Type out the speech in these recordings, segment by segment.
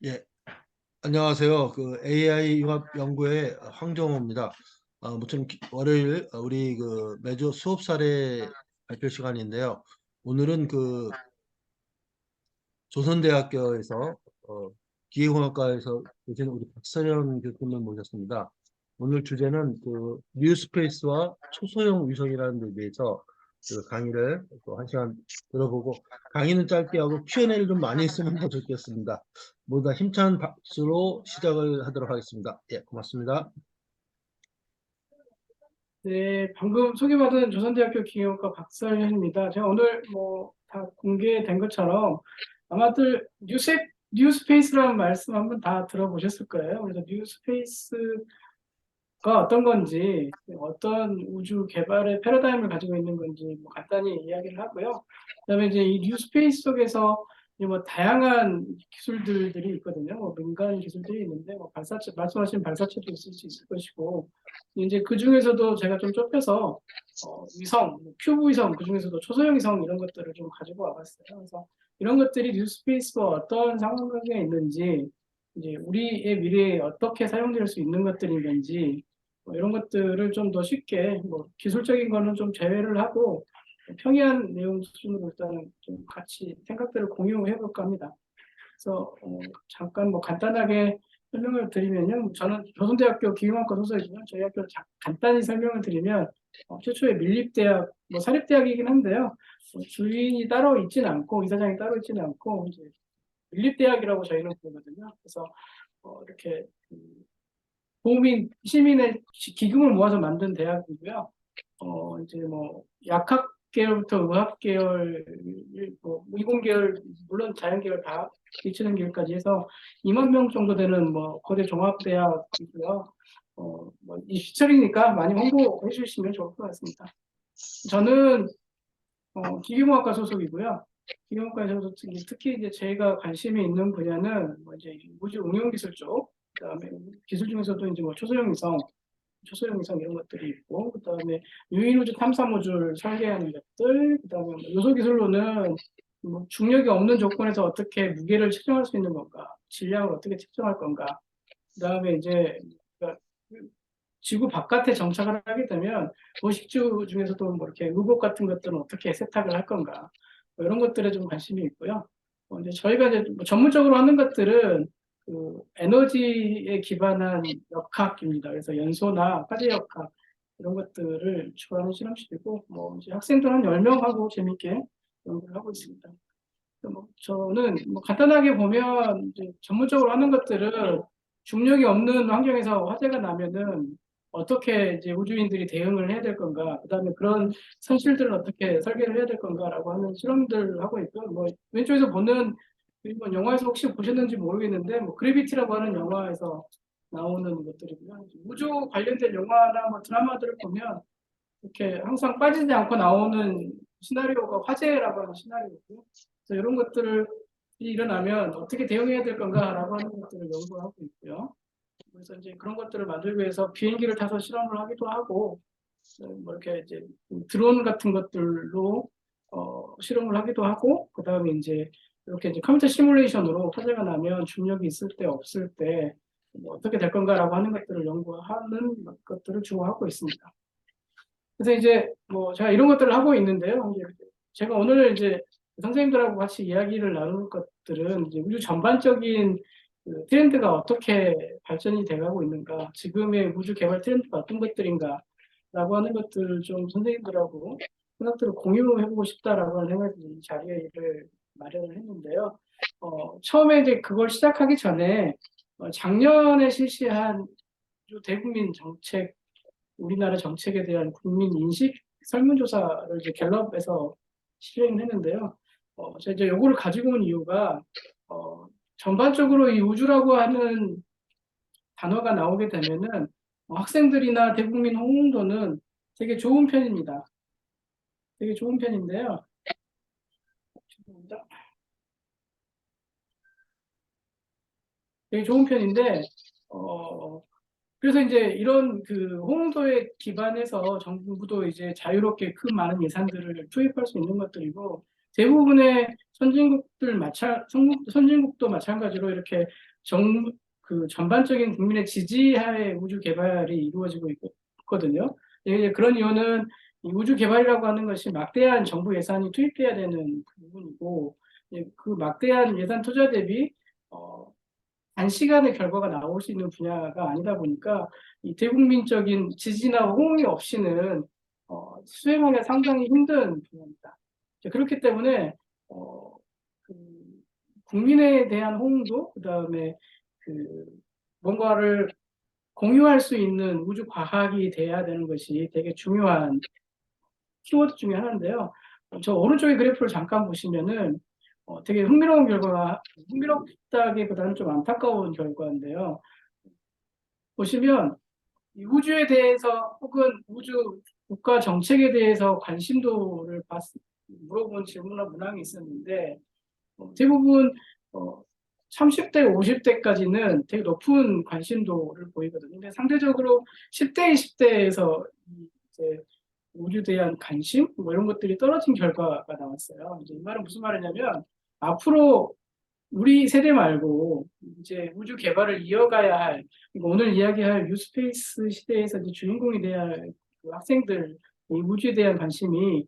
예, 안녕하세요. 그 AI 융합 연구의 황정호입니다. 무튼 월요일 우리 그 매주 수업 사례 발표 시간인데요. 오늘은 그 조선대학교에서 기계공학과에서 계신 우리 박선영 교수님을 모셨습니다. 오늘 주제는 그 뉴스페이스와 초소형 위성이라는 데 대해서 그 강의를 또 한 시간 들어보고 강의는 짧게 하고 Q&A를 좀 많이 했으면 더 좋겠습니다. 모두 다 힘찬 박수로 시작을 하도록 하겠습니다. 예, 고맙습니다. 네, 방금 소개받은 조선대학교 기계학과 박설현입니다. 제가 오늘 다 공개된 것처럼 아마들 뉴스페이스라는 말씀 한번 다 들어보셨을 거예요. 그래서 뉴스페이스가 어떤 건지, 어떤 우주 개발의 패러다임을 가지고 있는 건지 간단히 이야기를 하고요. 그다음에 이제 이 뉴스페이스 속에서 이제 다양한 기술들이 있거든요. 민간 기술들이 있는데 발사체 말씀하신 발사체도 있을 수 있을 것이고 이제 그 중에서도 제가 좀 좁혀서 위성, 큐브 위성, 그 중에서도 초소형 위성 이런 것들을 좀 가지고 와봤어요. 그래서 이런 것들이 뉴스페이스와 어떤 상관관계가 있는지, 이제 우리의 미래에 어떻게 사용될 수 있는 것들인지 이런 것들을 좀 더 쉽게 기술적인 거는 좀 제외를 하고 평이한 내용 수준으로 일단은 좀 같이 생각들을 공유해 볼까 합니다. 그래서 잠깐 간단하게 설명을 드리면요. 저는 조선대학교 기계공학과 소속이고요. 저희 학교를 간단히 설명을 드리면 최초의 밀립대학, 사립대학이긴 한데요. 주인이 따로 있지는 않고 이사장이 따로 있지는 않고 이제 밀립대학이라고 저희는 부르거든요. 그래서 이렇게 도민 시민의 기금을 모아서 만든 대학이고요. 이제 약학 계열부터 의학 계열, 이공 계열, 물론 자연 계열 다 미치는 계열까지 해서 2만 명 정도 되는 거대 종합대학이고요. 이 시철이니까 많이 홍보해 주시면 좋을 것 같습니다. 저는 기계공학과 소속이고요. 기계공학과 소속 특히 이제 제가 관심이 있는 분야는 이제 우주 응용 기술 쪽, 그다음에 기술 중에서도 이제 초소형 위성, 이런 것들이 있고, 그다음에 유인우주 탐사 모듈 설계하는 것들, 그다음에 요소 기술로는 중력이 없는 조건에서 어떻게 무게를 측정할 수 있는 건가, 질량을 어떻게 측정할 건가, 그다음에 이제 그러니까 지구 바깥에 정착을 하게 되면 도식주 중에서도 이렇게 로봇 같은 것들은 어떻게 세탁을 할 건가, 이런 것들에 좀 관심이 있고요. 이제 저희가 이제 전문적으로 하는 것들은 그 에너지에 기반한 역학입니다. 그래서 연소나 화재 역학 이런 것들을 추구하는 실험실이고, 이제 학생들 한 10명하고 재밌게 연구를 하고 있습니다. 저는 간단하게 보면 이제 전문적으로 하는 것들은 중력이 없는 환경에서 화재가 나면은 어떻게 이제 우주인들이 대응을 해야 될 건가, 그다음에 그런 산실들을 어떻게 설계를 해야 될 건가라고 하는 실험들을 하고 있고요. 왼쪽에서 보는 이번 영화에서 혹시 보셨는지 모르겠는데 그래비티라고 하는 영화에서 나오는 것들이고요. 우주 관련된 영화나 드라마들을 보면 이렇게 항상 빠지지 않고 나오는 시나리오가 화재라고 하는 시나리오고요. 그래서 이런 것들을 일어나면 어떻게 대응해야 될 건가라고 하는 것들을 연구하고 있고요. 그래서 이제 그런 것들을 만들기 위해서 비행기를 타서 실험을 하기도 하고, 이렇게 이제 드론 같은 것들로 실험을 하기도 하고, 그 다음에 이제 이렇게 이제 컴퓨터 시뮬레이션으로 화재가 나면 중력이 있을 때 없을 때 어떻게 될 건가라고 하는 것들을 연구하는 것들을 주로 하고 있습니다. 그래서 이제 제가 이런 것들을 하고 있는데요. 이제 제가 오늘 이제 선생님들하고 같이 이야기를 나눌 것들은 이제 우주 전반적인 그 트렌드가 어떻게 발전이 돼가고 있는가, 지금의 우주 개발 트렌드가 어떤 것들인가라고 하는 것들을 좀 선생님들하고 생각들을 공유해보고 싶다라고 하는 생각이 이 자리를 마련을 했는데요. 처음에 이제 그걸 시작하기 전에 작년에 실시한 우주 대국민 정책, 우리나라 정책에 대한 국민 인식 설문조사를 이제 갤럽에서 실행을 했는데요. 제가 이제 요거를 가지고 온 이유가 전반적으로 이 우주라고 하는 단어가 나오게 되면은 학생들이나 대국민 호응도는 되게 좋은 편입니다. 되게 좋은 편인데요. 죄송합니다. 되게 좋은 편인데 그래서 이제 이런 그 홍도에 기반해서 정부도 이제 자유롭게 큰 많은 예산들을 투입할 수 있는 것들이고, 대부분의 선진국도 마찬가지로 이렇게 그 전반적인 국민의 지지하에 우주 개발이 이루어지고 있거든요. 그런 이유는 이 우주 개발이라고 하는 것이 막대한 정부 예산이 투입돼야 되는 부분이고, 그 막대한 예산 투자 대비 단시간에 결과가 나올 수 있는 분야가 아니다 보니까 이 대국민적인 지지나 호응이 없이는 수행하기가 상당히 힘든 분야입니다. 그렇기 때문에 그 국민에 대한 호응도, 그다음에 그 뭔가를 공유할 수 있는 우주 과학이 돼야 되는 것이 되게 중요한 키워드 중에 하나인데요. 저 오른쪽의 그래프를 잠깐 보시면은 되게 흥미로운 결과가, 흥미롭다기보다는 좀 안타까운 결과인데요. 보시면 이 우주에 대해서 혹은 우주 국가 정책에 대해서 관심도를 물어본 질문이나 문항이 있었는데, 대부분 30대, 50대까지는 되게 높은 관심도를 보이거든요. 근데 상대적으로 10대, 20대에서 이제 우주에 대한 관심 뭐 이런 것들이 떨어진 결과가 나왔어요. 이제 이 말은 무슨 말이냐면, 앞으로 우리 세대 말고 이제 우주 개발을 이어가야 할, 오늘 이야기할 뉴스페이스 시대에서 이제 주인공이 돼야 할 그 학생들, 이 우주에 대한 관심이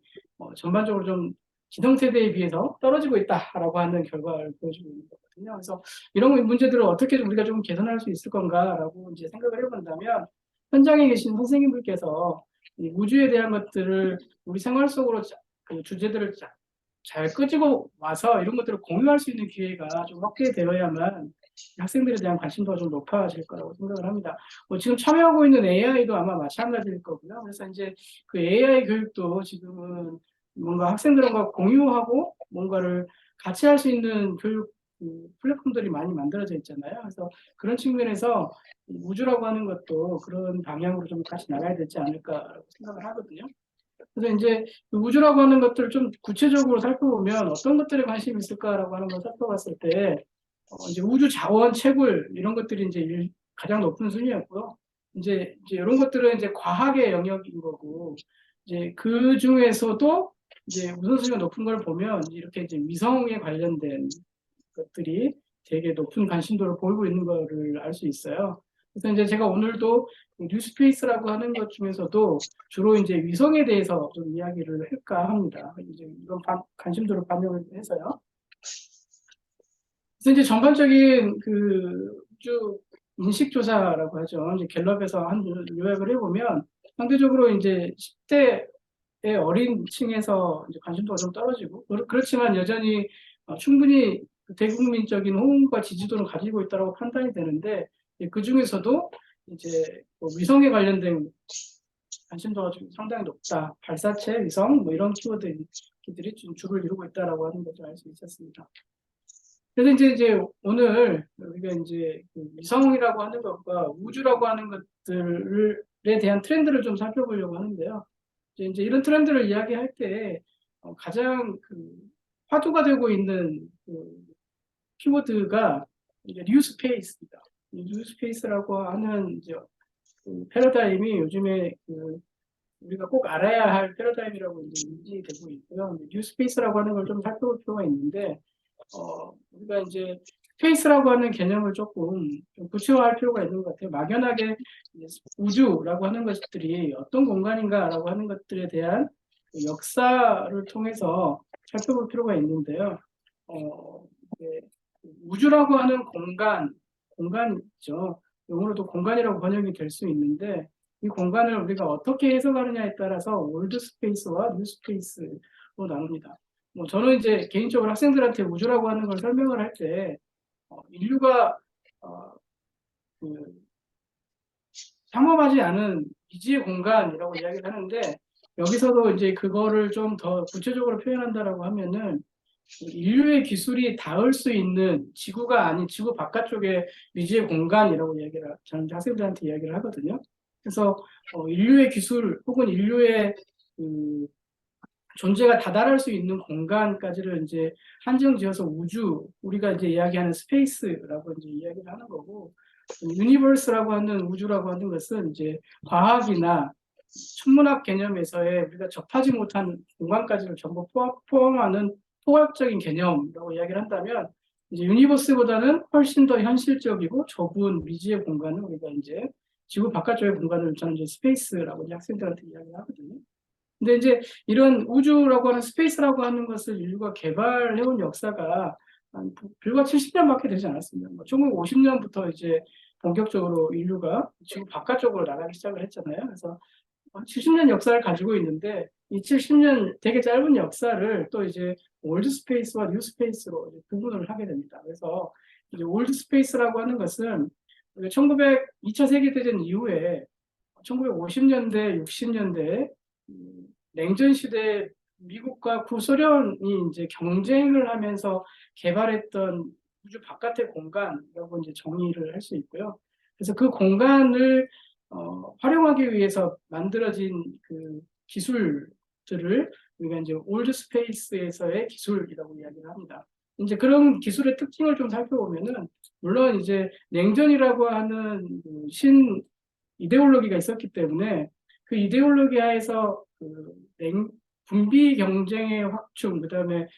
전반적으로 좀 기성세대에 비해서 떨어지고 있다라고 하는 결과를 보여주고 있는 거거든요. 그래서 이런 문제들을 어떻게 우리가 좀 개선할 수 있을 건가라고 이제 생각을 해본다면, 현장에 계신 선생님들께서 이 우주에 대한 것들을 우리 생활 속으로 그 주제들을 잘 끄집어 와서 이런 것들을 공유할 수 있는 기회가 좀 확대되어야만 학생들에 대한 관심도가 좀 높아질 거라고 생각을 합니다. 지금 참여하고 있는 AI도 아마 마찬가지일 거고요. 그래서 이제 그 AI 교육도 지금은 뭔가 학생들과 공유하고 뭔가를 같이 할 수 있는 교육 플랫폼들이 많이 만들어져 있잖아요. 그래서 그런 측면에서 우주라고 하는 것도 그런 방향으로 좀 같이 나가야 되지 않을까라고 생각을 하거든요. 그래서 이제 우주라고 하는 것들을 좀 구체적으로 살펴보면 어떤 것들에 관심이 있을까라고 하는 걸 살펴봤을 때, 이제 우주 자원 채굴 이런 것들이 이제 가장 높은 순위였고요. 이제 이런 것들은 이제 과학의 영역인 거고, 이제 그 중에서도 이제 우선순위가 높은 걸 보면 이렇게 이제 위성에 관련된 것들이 되게 높은 관심도를 보이고 있는 거를 알 수 있어요. 그래서 이제 제가 오늘도 뉴스페이스라고 하는 것 중에서도 주로 이제 위성에 대해서 좀 이야기를 할까 합니다. 이제 이런 관심도를 반영을 해서요. 그래서 이제 전반적인 그 우주 인식 조사라고 하죠. 이제 갤럽에서 한 요약을 해보면 상대적으로 이제 10대의 어린 층에서 이제 관심도가 좀 떨어지고, 그렇지만 여전히 충분히 대국민적인 호응과 지지도를 가지고 있다고 판단이 되는데, 그 중에서도 이제 위성에 관련된 관심도가 좀 상당히 높다. 발사체, 위성 뭐 이런 키워드들이 좀 주를 이루고 있다라고 하는 것을 알 수 있었습니다. 그래서 이제 오늘 우리가 이제 그 위성이라고 하는 것과 우주라고 하는 것들에 대한 트렌드를 좀 살펴보려고 하는데요. 이제 이런 트렌드를 이야기할 때 가장 그 화두가 되고 있는 그 키워드가 이제 뉴스페이스입니다. 뉴스페이스라고 하는 이제 그 패러다임이 요즘에 그 우리가 꼭 알아야 할 패러다임이라고 이제 인지되고 있고요. 뉴스페이스라고 하는 걸 좀 살펴볼 필요가 있는데, 우리가 이제 스페이스라고 하는 개념을 조금 좀 구체화할 필요가 있는 것 같아요. 막연하게 우주라고 하는 것들이 어떤 공간인가라고 하는 것들에 대한 그 역사를 통해서 살펴볼 필요가 있는데요. 이제 우주라고 하는 공간이죠. 영어로도 공간이라고 번역이 될 수 있는데, 이 공간을 우리가 어떻게 해석하느냐에 따라서 올드 스페이스와 뉴 스페이스로 나눕니다. 저는 이제 개인적으로 학생들한테 우주라고 하는 걸 설명을 할 때 인류가 그 상업하지 않은 미지의 공간이라고 이야기를 하는데, 여기서도 이제 그거를 좀 더 구체적으로 표현한다라고 하면은 인류의 기술이 닿을 수 있는 지구가 아닌 지구 바깥쪽의 미지의 공간이라고 저는 학생들한테 이야기를 하거든요. 그래서 인류의 기술 혹은 인류의 그 존재가 다다를 수 있는 공간까지를 이제 한정지어서 우주, 우리가 이제 이야기하는 스페이스라고 이제 이야기를 하는 거고, 유니버스라고 하는 우주라고 하는 것은 이제 과학이나 천문학 개념에서의 우리가 접하지 못한 공간까지를 전부 포함하는 포괄적인 개념이라고 이야기를 한다면 이제 유니버스보다는 훨씬 더 현실적이고 좁은 미지의 공간을 우리가 이제 지구 바깥쪽의 공간을 저는 이제 스페이스라고 이제 학생들한테 이야기를 하거든요. 근데 이제 이런 우주라고 하는 스페이스라고 하는 것을 인류가 개발해온 역사가 불과 70년밖에 되지 않았습니다. 1950년부터 이제 본격적으로 인류가 지구 바깥쪽으로 나가기 시작을 했잖아요. 그래서 70년 역사를 가지고 있는데 이 70년 되게 짧은 역사를 또 이제 올드 스페이스와 뉴 스페이스로 구분을 하게 됩니다. 그래서 이제 올드 스페이스라고 하는 것은 2차 세계대전 이후에 1950년대, 60년대 냉전 시대 미국과 구소련이 이제 경쟁을 하면서 개발했던 우주 바깥의 공간이라고 이제 정의를 할 수 있고요. 그래서 그 공간을 활용하기 위해서 만들어진 그 기술들을 우리가 이제 올드 스페이스에서의 기술이라고 이야기를 합니다. 이제 그런 기술의 특징을 좀 살펴보면은 물론 이제 냉전이라고 하는 신 이데올로기가 있었기 때문에 그 이데올로기 하에서 군비 경쟁의 확충, 그다음에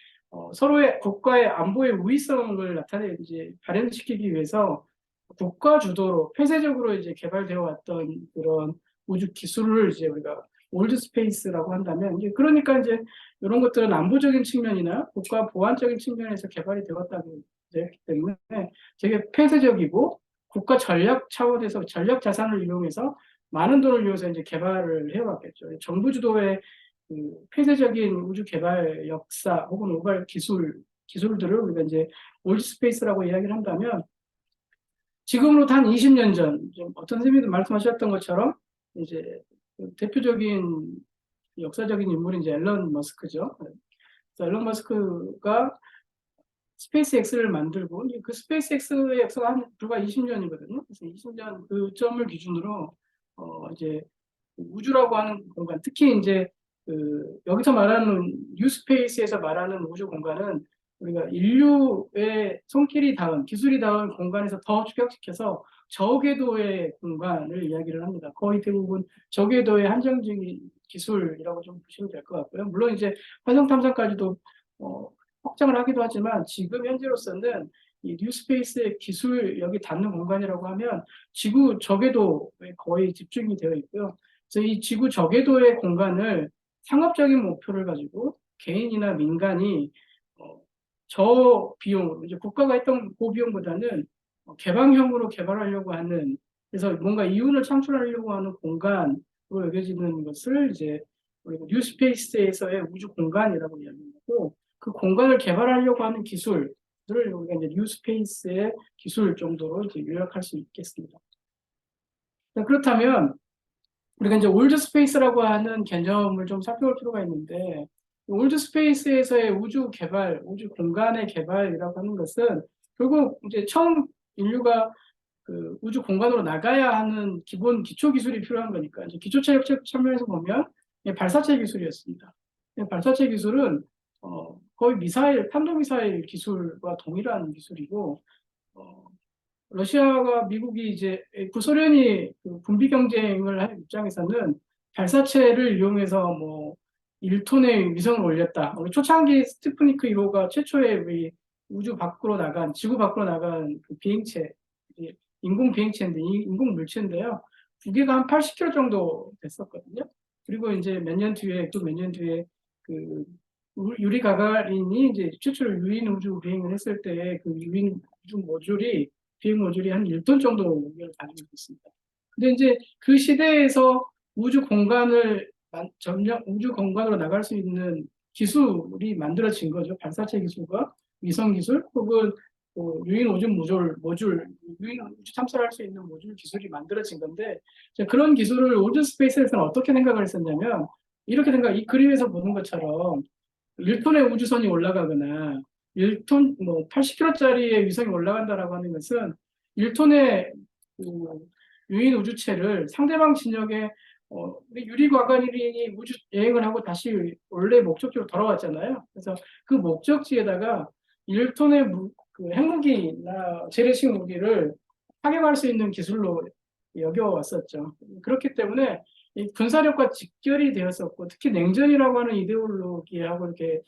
서로의 국가의 안보의 우위성을 이제 발현시키기 위해서 국가 주도로 폐쇄적으로 이제 개발되어 왔던 그런 우주 기술을 이제 우리가 올드 스페이스라고 한다면 이제 그러니까 이제 이런 것들은 안보적인 측면이나 국가 보안적인 측면에서 개발이 되었기 때문에 되게 폐쇄적이고 국가 전략 차원에서 전략 자산을 이용해서 많은 돈을 이용해서 이제 개발을 해왔겠죠. 정부 주도의 그 폐쇄적인 우주 개발 역사 혹은 우발 기술들을 우리가 이제 올드 스페이스라고 이야기를 한다면 지금으로부터 한 20년 전, 어떤 선생님도 말씀하셨던 것처럼 이제 대표적인 역사적인 인물이 이제 앨런 머스크죠. 그래서 앨런 머스크가 스페이스X를 만들고 그 스페이스X의 역사가 한 불과 20년이거든요. 그래서 20년 그 점을 기준으로 이제 우주라고 하는 공간, 특히 이제 여기서 말하는 뉴스페이스에서 말하는 우주 공간은 우리가 인류의 손길이 닿은 기술이 닿은 공간에서 더 축약시켜서 저궤도의 공간을 이야기를 합니다. 거의 대부분 저궤도의 한정적인 기술이라고 좀 보시면 될 것 같고요. 물론 이제 화성 탐사까지도 확장을 하기도 하지만 지금 현재로서는 이 뉴스페이스의 기술력이 닿는 공간이라고 하면 지구 저궤도에 거의 집중이 되어 있고요. 그래서 이 지구 저궤도의 공간을 상업적인 목표를 가지고 개인이나 민간이 저비용으로 이제 국가가 했던 고비용보다는 개방형으로 개발하려고 하는, 그래서 뭔가 이윤을 창출하려고 하는 공간으로 여겨지는 것을 이제 우리가 뉴스페이스에서의 우주 공간이라고 이야기하고, 그 공간을 개발하려고 하는 기술들을 우리가 이제 뉴스페이스의 기술 정도로 이제 요약할 수 있겠습니다. 그렇다면 우리가 이제 올드 스페이스라고 하는 개념을 좀 살펴볼 필요가 있는데, 올드 스페이스에서의 우주 개발, 우주 공간의 개발이라고 하는 것은 결국 이제 처음 인류가 그 우주 공간으로 나가야 하는 기본 기초 기술이 필요한 거니까 이제 기초 체력 측면에서 보면 발사체 기술이었습니다. 발사체 기술은 거의 미사일, 탄도미사일 기술과 동일한 기술이고, 러시아와 미국이 이제 구소련이 군비 경쟁을 할 입장에서는 발사체를 이용해서 뭐 1톤의 위성을 올렸다. 우리 초창기 스푸트니크 1호가 최초의 우리 우주 밖으로 나간, 지구 밖으로 나간 그 비행체, 인공 비행체인데, 인공 물체인데요. 무게가 한 80kg 정도 됐었거든요. 그리고 이제 몇 년 뒤에, 또 몇 년 뒤에 그 유리 가가린이 이제 최초로 유인 우주 비행을 했을 때 그 유인 우주 모듈이 비행 모듈이 한 1톤 정도 무게를 가지고 있습니다. 근데 이제 그 시대에서 우주 공간을 우주 공간으로 나갈 수 있는 기술이 만들어진 거죠. 발사체 기술과 위성 기술 혹은 유인 우주 모듈, 유인 우주 탐사를 할 수 있는 모듈 기술이 만들어진 건데, 그런 기술을 올드 스페이스에서는 어떻게 생각을 했었냐면, 이렇게 이 그림에서 보는 것처럼 1톤의 우주선이 올라가거나 1톤, 뭐 80kg짜리의 위성이 올라간다라고 하는 것은 1톤의 유인 우주체를 상대방 진영에 유리 과거린이 우주 여행을 하고 다시 원래 목적지로 돌아왔잖아요. 그래서 그 목적지에다가 1톤의 그 핵무기나 재래식 무기를 파괴할 수 있는 기술로 여겨왔었죠. 그렇기 때문에 이 군사력과 직결이 되었었고, 특히 냉전이라고 하는 이데올로기하고 이렇게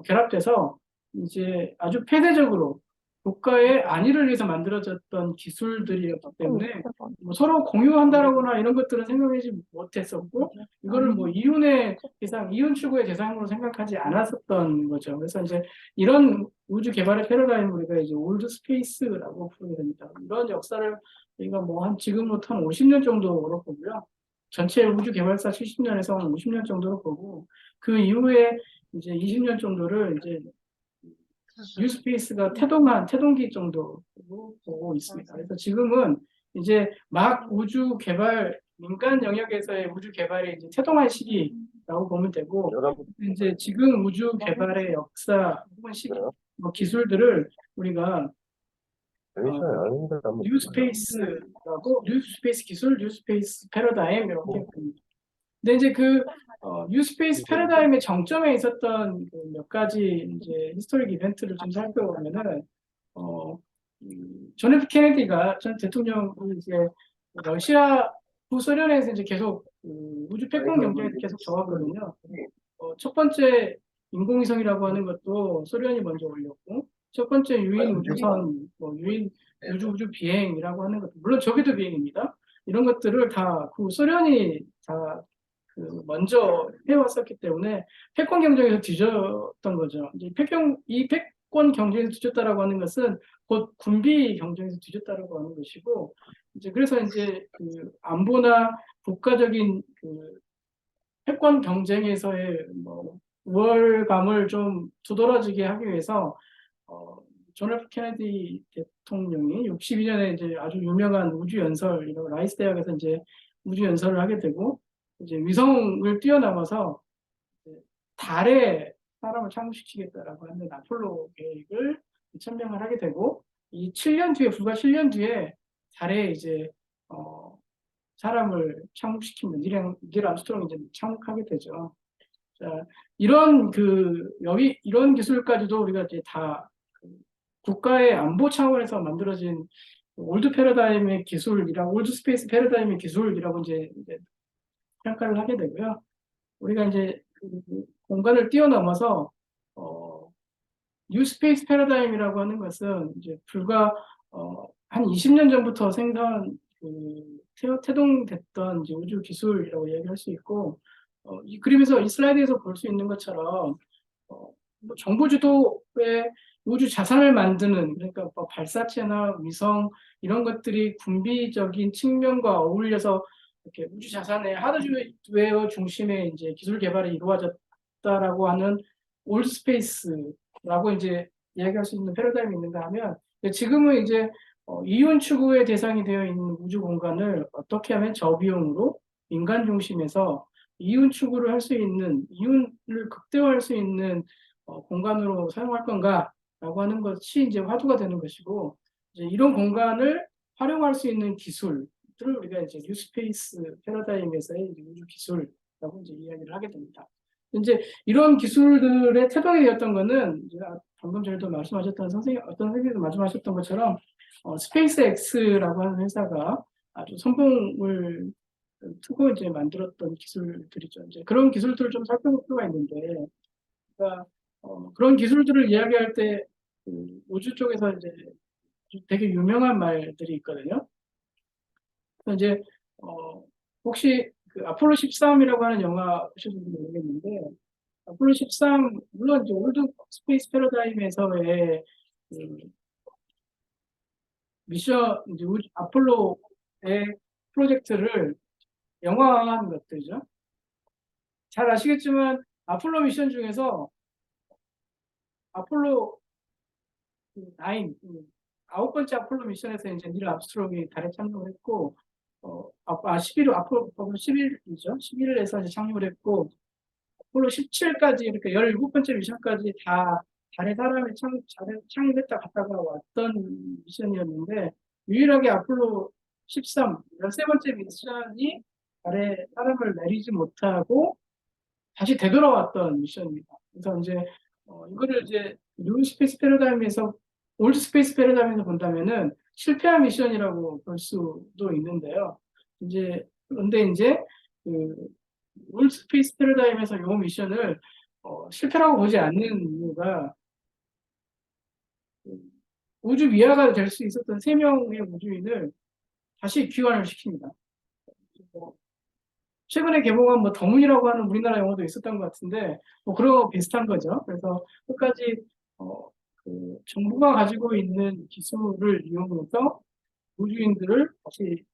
결합돼서 이제 아주 폐쇄적으로 국가의 안위를 위해서 만들어졌던 기술들이었기 때문에 뭐 서로 공유한다라거나 이런 것들은 생각하지 못했었고 이거를 뭐 이윤 추구의 대상으로 생각하지 않았었던 거죠. 그래서 이제 이런 우주 개발의 패러다임을 우리가 이제 올드 스페이스라고 부르게 됩니다. 이런 역사를 우리가 뭐 한 지금부터 한 50년 정도로 보고요. 전체 우주 개발사 70년에서 한 50년 정도로 보고 그 이후에 이제 20년 정도를 이제 뉴스페이스가 태동기 정도로 보고 있습니다. 그래서 지금은 이제 막 우주 개발, 민간 영역에서의 우주 개발이 이제 태동한 시기라고 보면 되고, 이제 지금 우주 개발의 역사 혹은 시기, 뭐 기술들을 우리가 뉴스페이스 기술, 뉴스페이스 패러다임 이렇게 봅니다. 근데 이제 뉴스페이스 패러다임의 정점에 있었던 그몇 가지 이제 히스토릭 이벤트를 좀 살펴보면은 존 F 케네디가 전 대통령이 이제 러시아 구소련에서 이제 계속 우주 패권 경쟁에서 계속 져왔거든요. 첫 번째 인공위성이라고 하는 것도 소련이 먼저 올렸고, 첫 번째 유인 우주선, 유인 우주 비행이라고 하는 것도 물론 저기도 비행입니다. 이런 것들을 다 소련이 다 먼저 해왔었기 때문에 패권 경쟁에서 뒤졌던 거죠. 이제 이 패권 경쟁에서 뒤졌다라고 하는 것은 곧 군비 경쟁에서 뒤졌다라고 하는 것이고, 이제 그래서 이제 안보나 국가적인 패권 경쟁에서의 우월감을 좀 두드러지게 하기 위해서 존 F 케네디 대통령이 62년에 이제 아주 유명한 우주 연설, 라이스 대학에서 이제 우주 연설을 하게 되고, 이제 위성을 뛰어넘어서 달에 사람을 착륙시키겠다라고 하는 아폴로 계획을 천명을 하게 되고, 이 7년 뒤에, 불과 7년 뒤에 달에 이제 사람을 착륙시키는 닐 암스트롱이 이제 착륙하게 되죠. 자, 이런 이런 기술까지도 우리가 이제 다 국가의 안보 차원에서 만들어진 올드 패러다임의 기술이라고, 올드 스페이스 패러다임의 기술이라고 이제 평가를 하게 되고요. 우리가 이제 공간을 뛰어넘어서 뉴 스페이스 패러다임이라고 하는 것은 이제 불과 한 20년 전부터 태동됐던 이제 우주 기술이라고 이야기할 수 있고, 이 그림에서 이 슬라이드에서 볼 수 있는 것처럼 뭐 정부 주도의 우주 자산을 만드는, 그러니까 뭐 발사체나 위성 이런 것들이 군비적인 측면과 어울려서 이렇게 우주 자산의 하드웨어 중심의 이제 기술 개발이 이루어졌다라고 하는 올드 스페이스라고 이제 이야기할 수 있는 패러다임이 있는가 하면, 지금은 이제 이윤 추구의 대상이 되어 있는 우주 공간을 어떻게 하면 저비용으로 민간 중심에서 이윤 추구를 할 수 있는, 이윤을 극대화할 수 있는 공간으로 사용할 건가라고 하는 것이 이제 화두가 되는 것이고, 이제 이런 공간을 활용할 수 있는 기술을 우리가 이제 뉴스페이스 패러다임에서의 우주 기술이라고 이제 이야기를 하게 됩니다. 이제 이런 기술들의 태동이 되었던 것은 이제 방금 전에도 말씀하셨던 어떤 선생님도 말씀하셨던 것처럼 스페이스 X라고 하는 회사가 아주 선봉을 두고 이제 만들었던 기술들이죠. 이제 그런 기술들을 좀 살펴볼 필요가 있는데, 그러니까 그런 기술들을 이야기할 때 우주 쪽에서 이제 되게 유명한 말들이 있거든요. 그래서 이제 혹시 아폴로 13이라고 하는 영화 보셨는지 모르겠는데, 아폴로 13 물론 이제 올드 스페이스 패러다임에서의 미션, 이제 아폴로의 프로젝트를 영화화한 것들이죠. 잘 아시겠지만 아폴로 미션 중에서 아폴로 9, 9번째 아폴로 미션에서 이제 닐 암스트롱이 달에 착륙을 했고, 아폴로 11이죠. 11에서 이제 착륙을 했고, 아폴로 17까지 이렇게 17번째 미션까지 다 달에 사람이 착륙했다 갔다가 왔던 미션이었는데, 유일하게 아폴로 13, 13번째 미션이 달에 사람을 내리지 못하고 다시 되돌아왔던 미션입니다. 그래서 이제 이거를 이제 뉴 스페이스 패러다임에서, 올드 스페이스 패러다임에서 본다면은 실패한 미션이라고 볼 수도 있는데요. 그런데 이제 올드 스페이스 패러다임에서 이 미션을 실패라고 보지 않는 이유가 우주 미아가 될 수 있었던 3명의 우주인을 다시 귀환을 시킵니다. 뭐 최근에 개봉한 뭐 더문이라고 하는 우리나라 영화도 있었던 것 같은데 뭐 그런 거 비슷한 거죠. 그래서 끝까지 정부가 가지고 있는 기술을 이용해서 우주인들을 다시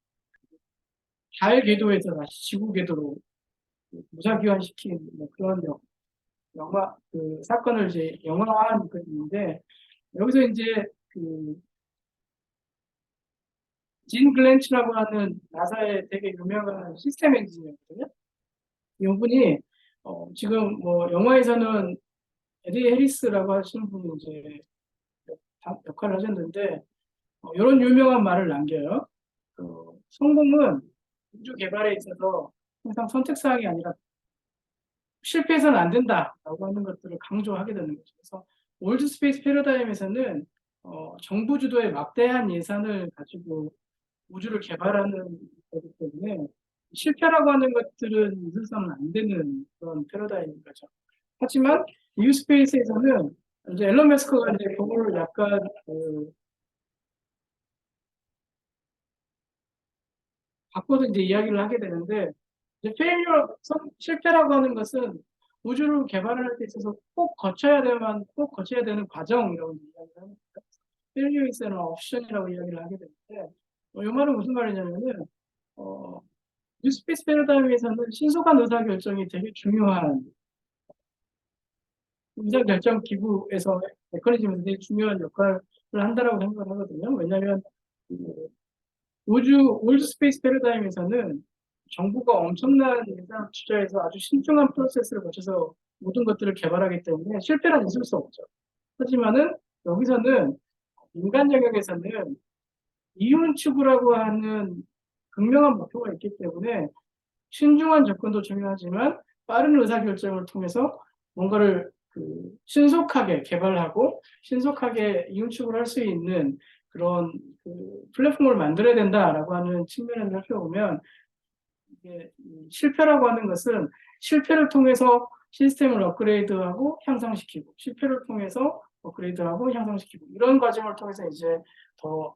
달 궤도에서 다시 지구 궤도로 무사귀환시킨 뭐 그런 영화 사건을 이제 영화화한 것인데 여기서 이제 진 글렌치라고 하는 나사의 되게 유명한 시스템 엔지니어거든요. 이분이 지금 뭐 영화에서는 에디 해리스라고 하시는 분이 이제 역할을 하셨는데 이런 유명한 말을 남겨요. 성공은 우주 개발에 있어서 항상 선택사항이 아니라 실패해서는 안 된다라고 하는 것들을 강조하게 되는 거죠. 그래서 올드 스페이스 패러다임에서는 정부 주도의 막대한 예산을 가지고 우주를 개발하는 거기 때문에 실패라고 하는 것들은 있어서는 안 되는 그런 패러다임인 거죠. 하지만 뉴스페이스에서는 이제 앨런 머스크가 이제 그거를 약간 바꿔서 이제 이야기를 하게 되는데 이제 실패라고 하는 것은 우주를 개발할 때 있어서 꼭 거쳐야 되는 과정이라고 이야기를 합니다. failure is an option이라고 이야기를 하게 되는데 이 말은 무슨 말이냐면은 뉴스페이스 패러다임에서는 신속한 의사결정이 되게 중요한 의사결정 기구에서 메커니즘에서 되게 중요한 역할을 한다라고 생각을 하거든요. 왜냐하면 올드 스페이스 패러다임에서는 정부가 엄청난 예산을 투자해서 아주 신중한 프로세스를 거쳐서 모든 것들을 개발하기 때문에 실패는 있을 수 없죠. 하지만은 여기서는 인간 영역에서는 이윤 추구라고 하는 극명한 목표가 있기 때문에 신중한 접근도 중요하지만 빠른 의사결정을 통해서 뭔가를 신속하게 개발하고 신속하게 이윤 추구를 할 수 있는 그런 플랫폼을 만들어야 된다라고 하는 측면을 살펴보면 이게 실패라고 하는 것은 실패를 통해서 시스템을 업그레이드하고 향상시키고 실패를 통해서 업그레이드하고 향상시키고 이런 과정을 통해서 이제 더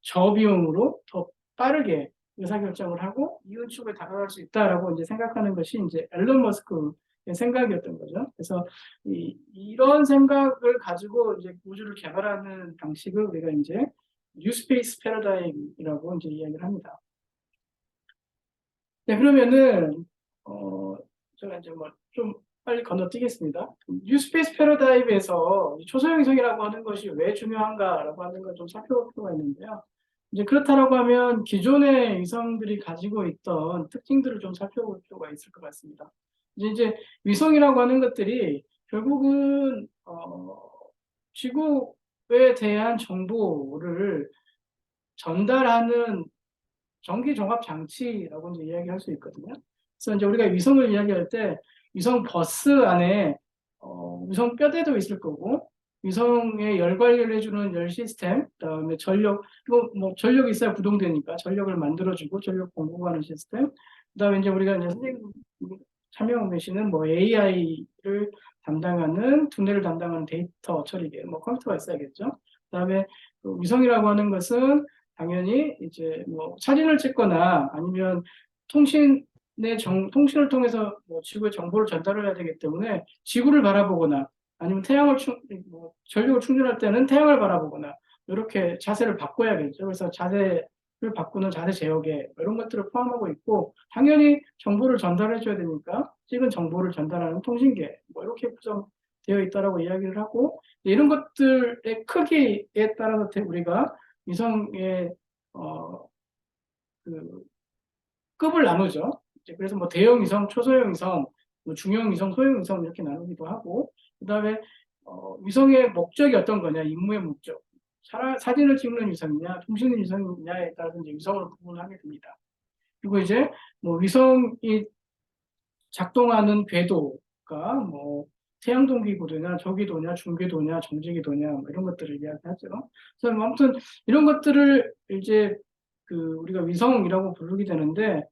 저비용으로 더 빠르게 의사결정을 하고 이윤 추구에 다가갈 수 있다라고 이제 생각하는 것이 이제 앨런 머스크의 생각이었던 거죠. 그래서 이런 생각을 가지고 이제 우주를 개발하는 방식을 우리가 이제 뉴스페이스 패러다임이라고 이제 이야기를 합니다. 네, 그러면은 제가 이제 뭐 좀 빨리 건너뛰겠습니다. 뉴스페이스 패러다임에서 초소형 위성이라고 하는 것이 왜 중요한가라고 하는 걸 좀 살펴볼 필요가 있는데요. 이제 그렇다라고 하면 기존의 위성들이 가지고 있던 특징들을 좀 살펴볼 필요가 있을 것 같습니다. 이제 위성이라고 하는 것들이 결국은 지구에 대한 정보를 전달하는 전기 종합 장치라고 이제 이야기할 수 있거든요. 그래서 이제 우리가 위성을 이야기할 때 위성 버스 안에 위성 뼈대도 있을 거고 위성에 열 관리를 해주는 열 시스템, 그다음에 전력, 이거 뭐 전력이 있어야 구동되니까 전력을 만들어주고 전력 공급하는 시스템, 그다음에 이제 우리가 이제 선생님 참여하고 계시는 뭐 AI를 담당하는 두뇌를 담당하는 데이터 처리계, 뭐 컴퓨터가 있어야겠죠. 그다음에 위성이라고 하는 것은 당연히 이제 뭐 사진을 찍거나 아니면 통신을 통해서 뭐 지구에 정보를 전달을 해야 되기 때문에 지구를 바라보거나 아니면 전력을 충전할 때는 태양을 바라보거나 이렇게 자세를 바꿔야겠죠. 그래서 자세를 바꾸는 자세 제어계 이런 것들을 포함하고 있고 당연히 정보를 전달해 줘야 되니까 찍은 정보를 전달하는 통신계 뭐 이렇게 구성되어 있다라고 이야기를 하고 이런 것들의 크기에 따라서 우리가 위성의 급을 나누죠. 그래서 뭐 대형 위성, 초소형 위성, 뭐 중형 위성, 소형 위성 이렇게 나누기도 하고 그다음에 위성의 목적이 어떤 거냐, 임무의 목적. 사진을 찍는 위성이냐, 통신 위성이냐에 따라서 이제 위성을 구분하게 됩니다. 그리고 이제 뭐 위성이 작동하는 궤도가 뭐 태양동기궤도냐, 저궤도냐, 중궤도냐, 정지궤도냐 뭐 이런 것들을 이야기하죠. 그래서 뭐 아무튼 이런 것들을 이제 우리가 위성이라고 부르게 되는데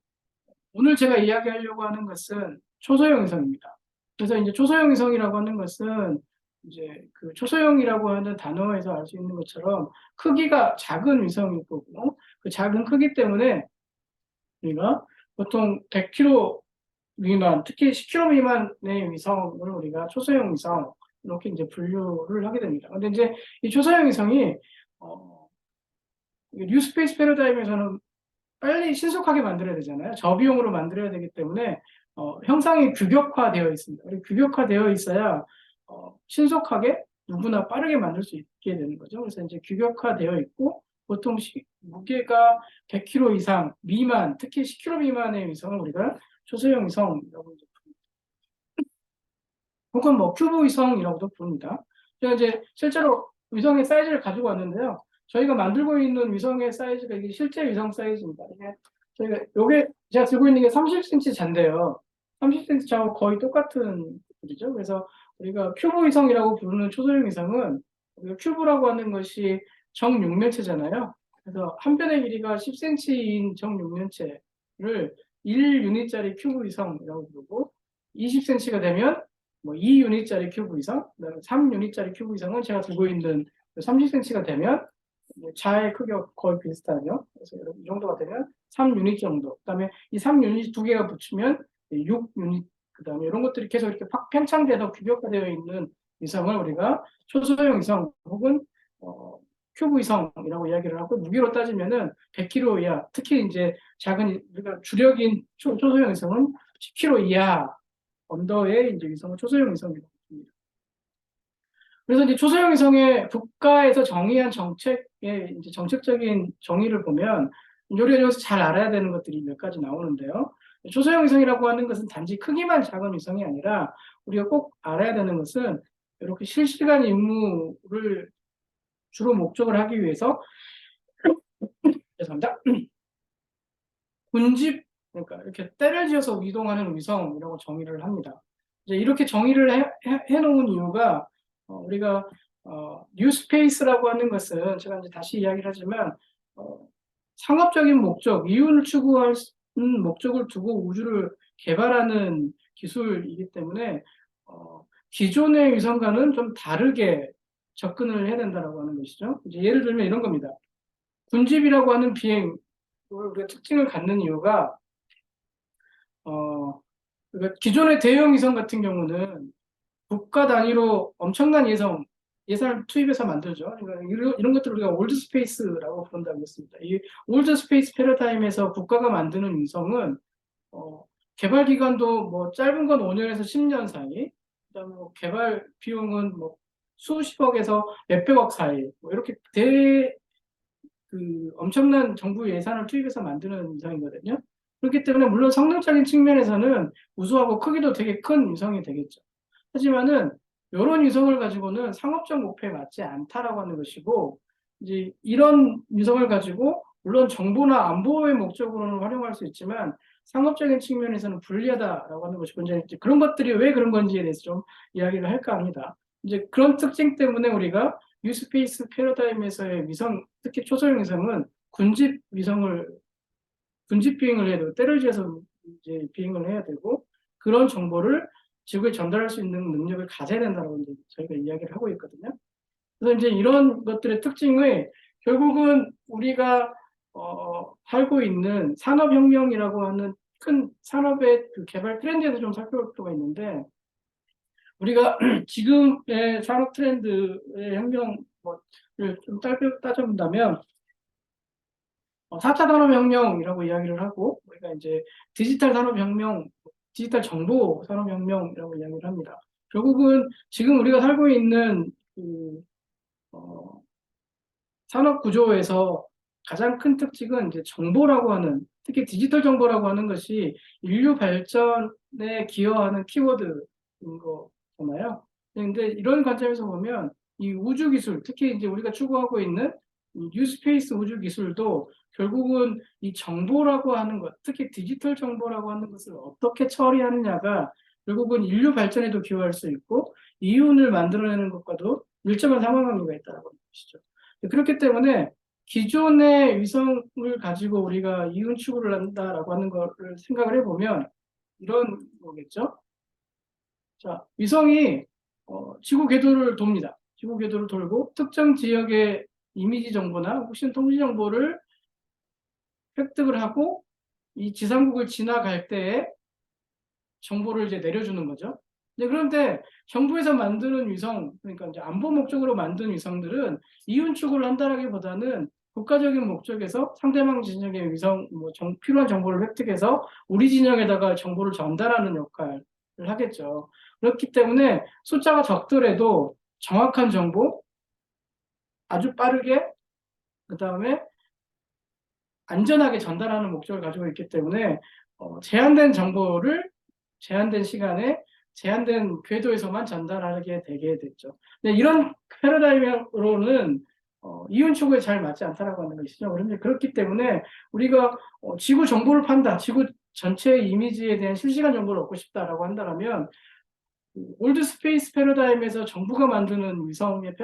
오늘 제가 이야기하려고 하는 것은 초소형 위성입니다. 그래서 이제 초소형 위성이라고 하는 것은 이제 그 초소형이라고 하는 단어에서 알 수 있는 것처럼 크기가 작은 위성일 거고, 그 작은 크기 때문에 우리가 보통 100km 미만, 특히 10km 미만의 위성을 우리가 초소형 위성 이렇게 이제 분류를 하게 됩니다. 근데 이제 이 초소형 위성이 뉴스페이스 패러다임에서는 빨리 신속하게 만들어야 되잖아요. 저비용으로 만들어야 되기 때문에 형상이 규격화되어 있습니다. 그리고 규격화되어 있어야 신속하게 누구나 빠르게 만들 수 있게 되는 거죠. 그래서 이제 규격화되어 있고 보통 무게가 100kg 이상 미만, 특히 10kg 미만의 위성을 우리가 초소형 위성이라고 이제 부릅니다. 혹은 뭐 큐브 위성이라고도 부릅니다. 제가 이제 실제로 위성의 사이즈를 가지고 왔는데요. 저희가 만들고 있는 위성의 사이즈가 이게 실제 위성 사이즈입니다. 요게 제가 들고 있는 게 30cm 잔데요. 30cm 자하고 거의 똑같은 거죠. 그래서 우리가 큐브 위성이라고 부르는 초소형 위성은 우리가 큐브라고 하는 것이 정육면체잖아요. 그래서 한 변의 길이가 10cm인 정육면체를 1유닛짜리 큐브 위성이라고 부르고 20cm가 되면 뭐 2유닛짜리 큐브 위성, 그다음에 3유닛짜리 큐브 위성은 제가 들고 있는 30cm가 되면 자의 크기가 거의 비슷하죠. 그래서 이 정도가 되면 3유닛 정도. 그다음에 이 3유닛 두 개가 붙이면 6유닛. 그다음에 이런 것들이 계속 이렇게 팽창돼서 규격화되어 있는 위성을 우리가 초소형 위성 혹은 큐브 위성이라고 이야기를 하고 무게로 따지면은 100kg 이하. 특히 이제 작은 우리가 주력인 초소형 위성은 10kg 이하 언더의 이제 위성은 초소형 위성이라고 합니다. 그래서 이제 초소형 위성의 국가에서 정의한 정책의 이제 정책적인 정의를 보면 우리가 여기서 잘 알아야 되는 것들이 몇 가지 나오는데요. 초소형 위성이라고 하는 것은 단지 크기만 작은 위성이 아니라 우리가 꼭 알아야 되는 것은 이렇게 실시간 임무를 주로 목적을 하기 위해서 죄송합니다. 군집 그러니까 이렇게 때를 지어서 이동하는 위성이라고 정의를 합니다. 이제 이렇게 정의를 해놓은 이유가 우리가 뉴스페이스라고 하는 것은 제가 이제 다시 이야기를 하지만 상업적인 목적, 이윤을 추구하는 목적을 두고 우주를 개발하는 기술이기 때문에 기존의 위성과는 좀 다르게 접근을 해야 된다라고 하는 것이죠. 이제 예를 들면 이런 겁니다. 군집이라고 하는 비행 우리가 특징을 갖는 이유가 그러니까 기존의 대형 위성 같은 경우는 국가 단위로 엄청난 예산을 투입해서 만들죠. 그러니까 이런 것들을 우리가 올드 스페이스라고 부른다고 했습니다. 이 올드 스페이스 패러다임에서 국가가 만드는 위성은 개발 기간도 뭐 짧은 건 5년에서 10년 사이, 그다음에 뭐 개발 비용은 뭐 수십억에서 몇백억 사이, 뭐 이렇게 엄청난 정부 예산을 투입해서 만드는 위성이거든요. 그렇기 때문에 물론 성능적인 측면에서는 우수하고 크기도 되게 큰 위성이 되겠죠. 하지만은 이런 위성을 가지고는 상업적 목표에 맞지 않다라고 하는 것이고, 이제 이런 위성을 가지고 물론 정보나 안보의 목적으로는 활용할 수 있지만 상업적인 측면에서는 불리하다라고 하는 것이고, 이제 그런 것들이 왜 그런 건지에 대해서 좀 이야기를 할까 합니다. 이제 그런 특징 때문에 우리가 뉴스페이스 패러다임에서의 위성, 특히 초소형 위성은 군집 비행을 해야 되고 때를 지어서 이제 비행을 해야 되고 그런 정보를 지구에 전달할 수 있는 능력을 가져야 된다고 이제 저희가 이야기를 하고 있거든요. 그래서 이제 이런 것들의 특징을 결국은 우리가 살고 있는 산업혁명이라고 하는 큰 산업의 그 개발 트렌드에서 좀 살펴볼 필요가 있는데 우리가 지금의 산업 트렌드의 혁명을 좀 따져본다면 4차 산업혁명이라고 이야기를 하고 우리가 이제 디지털 산업혁명, 디지털 정보 산업혁명이라고 이야기를 합니다. 결국은 지금 우리가 살고 있는 산업 구조에서 가장 큰 특징은 이제 정보라고 하는, 특히 디지털 정보라고 하는 것이 인류 발전에 기여하는 키워드인 거잖아요. 근데 이런 관점에서 보면 이 우주 기술, 특히 이제 우리가 추구하고 있는 뉴스페이스 우주 기술도 결국은 이 정보라고 하는 것, 특히 디지털 정보라고 하는 것을 어떻게 처리하느냐가 결국은 인류 발전에도 기여할 수 있고 이윤을 만들어내는 것과도 밀접한 상관관계가 있다는 것이죠. 그렇기 때문에 기존의 위성을 가지고 우리가 이윤 추구를 한다라고 하는 것을 생각을 해보면 이런 거겠죠. 자, 위성이 지구 궤도를 돕니다. 지구 궤도를 돌고 특정 지역의 이미지 정보나 혹시 통신 정보를 획득을 하고 이 지상국을 지나갈 때 정보를 이제 내려주는 거죠. 그런데 정부에서 만드는 위성, 그러니까 이제 안보 목적으로 만든 위성들은 이윤 추구를 한다라기보다는 국가적인 목적에서 상대방 진영의 위성, 필요한 정보를 획득해서 우리 진영에다가 정보를 전달하는 역할을 하겠죠. 그렇기 때문에 숫자가 적더라도 정확한 정보, 아주 빠르게, 그 다음에 안전하게 전달하는 목적을 가지고 있기 때문에 제한된 정보를 제한된 시간에 제한된 궤도에서만 전달하게 되게 됐죠. 근데 이런 패러다임으로는 이윤 추구에 잘 맞지 않다라고 하는 것이죠. 그런데 그렇기 때문에 우리가 지구 정보를 판다, 지구 전체의 이미지에 대한 실시간 정보를 얻고 싶다라고 한다면 올드 스페이스 패러다임에서 정부가 만드는 위성의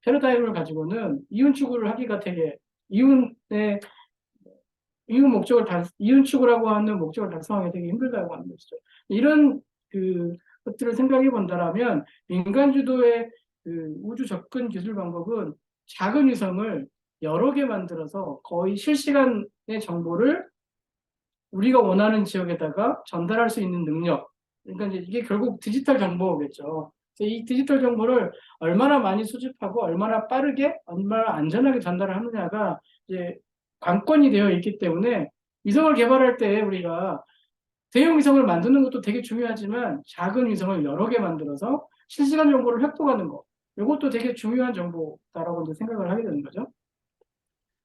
패러다임을 가지고는 이윤 추구를 하기가 되게 이윤의 이윤 추구라고 하는 목적을 달성하기 되게 힘들다고 하는 것이죠. 이런 것들을 생각해 본다면 민간 주도의 우주 접근 기술 방법은 작은 위성을 여러 개 만들어서 거의 실시간의 정보를 우리가 원하는 지역에다가 전달할 수 있는 능력. 그러니까 이제 이게 결국 디지털 정보겠죠. 이 디지털 정보를 얼마나 많이 수집하고 얼마나 빠르게, 얼마나 안전하게 전달을 하느냐가 이제 관건이 되어 있기 때문에 위성을 개발할 때 우리가 대형 위성을 만드는 것도 되게 중요하지만 작은 위성을 여러 개 만들어서 실시간 정보를 획득하는 거. 이것도 되게 중요한 정보다라고 이제 생각을 하게 되는 거죠.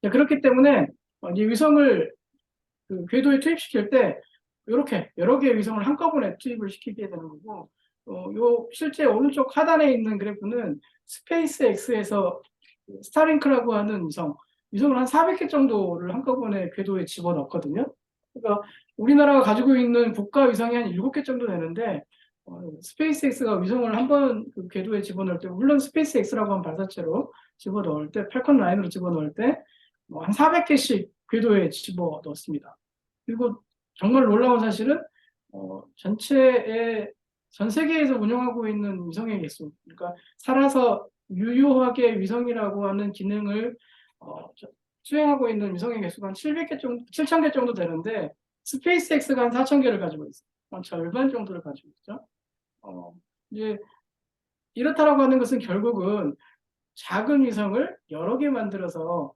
그렇기 때문에 이 위성을 궤도에 투입시킬 때 이렇게 여러 개의 위성을 한꺼번에 투입을 시키게 되는 거고, 요 실제 오른쪽 하단에 있는 그래프는 스페이스 X에서 스타링크라고 하는 위성을 한 400개 정도를 한꺼번에 궤도에 집어넣거든요. 그러니까 우리나라가 가지고 있는 국가 위성이 한 7개 정도 되는데 스페이스 X가 위성을 한 번 궤도에 집어넣을 때, 물론 스페이스 X라고 하는 발사체로 집어넣을 때, 팔컨 9으로 집어넣을 때 한 400개씩 궤도에 집어넣습니다. 그리고 정말 놀라운 사실은 전 세계에서 운영하고 있는 위성의 개수, 그러니까 살아서 유효하게 위성이라고 하는 기능을 수행하고 있는 위성의 개수가 한 700개 정도, 7,000개 정도 되는데 스페이스 X가 한 4,000개를 가지고 있어요. 한 절반 정도를 가지고 있죠. 이제 이렇다라고 하는 것은 결국은 작은 위성을 여러 개 만들어서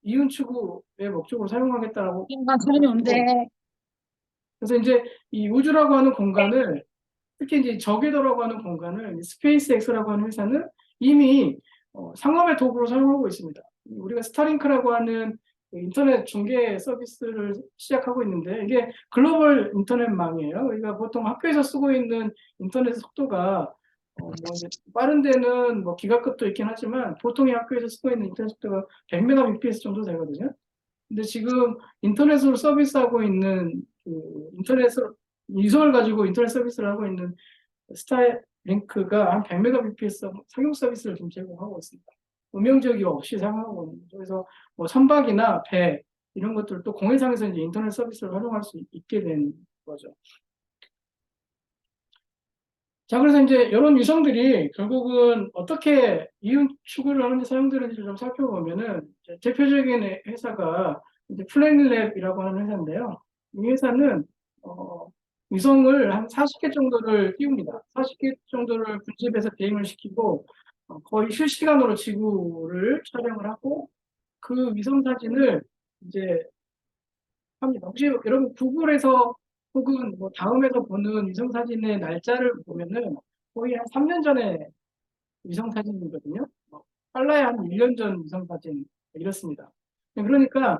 이윤 추구의 목적으로 사용하겠다라고. 인간 사람이 온대. 그래서 이제 이 우주라고 하는 공간을, 특히 이제 저궤도라고 하는 공간을 스페이스 X라고 하는 회사는 이미 상업의 도구로 사용하고 있습니다. 우리가 스타링크라고 하는 인터넷 중계 서비스를 시작하고 있는데 이게 글로벌 인터넷망이에요. 우리가 보통 학교에서 쓰고 있는 인터넷 속도가 이제 빠른 데는 기가급도 있긴 하지만 보통의 학교에서 쓰고 있는 인터넷 속도가 100mbps 정도 되거든요. 근데 지금 인터넷으로 서비스하고 있는 인터넷으로 위성을 가지고 인터넷 서비스를 하고 있는 스타링크가 한 100mbps 상용 서비스를 좀 제공하고 있습니다. 음영적이 없이 사용하고 있는 거죠. 그래서 선박이나 배 이런 것들도 공해상에서 이제 인터넷 서비스를 활용할 수 있게 된 거죠. 자, 그래서 이제 이런 위성들이 결국은 어떻게 이윤 추구를 하는데 사용되는지 좀 살펴보면은 대표적인 회사가 이제 플래닛랩이라고 하는 회사인데요. 이 회사는 위성을 한 40개 정도를 띄웁니다. 40개 정도를 군집에서 비행을 시키고 거의 실시간으로 지구를 촬영을 하고 그 위성 사진을 이제 합니다. 혹시 여러분 구글에서 혹은 다음에서 보는 위성 사진의 날짜를 보면은 거의 한 3년 전에 위성 사진이거든요. 빨라야 한 1년 전 위성 사진 이렇습니다. 그러니까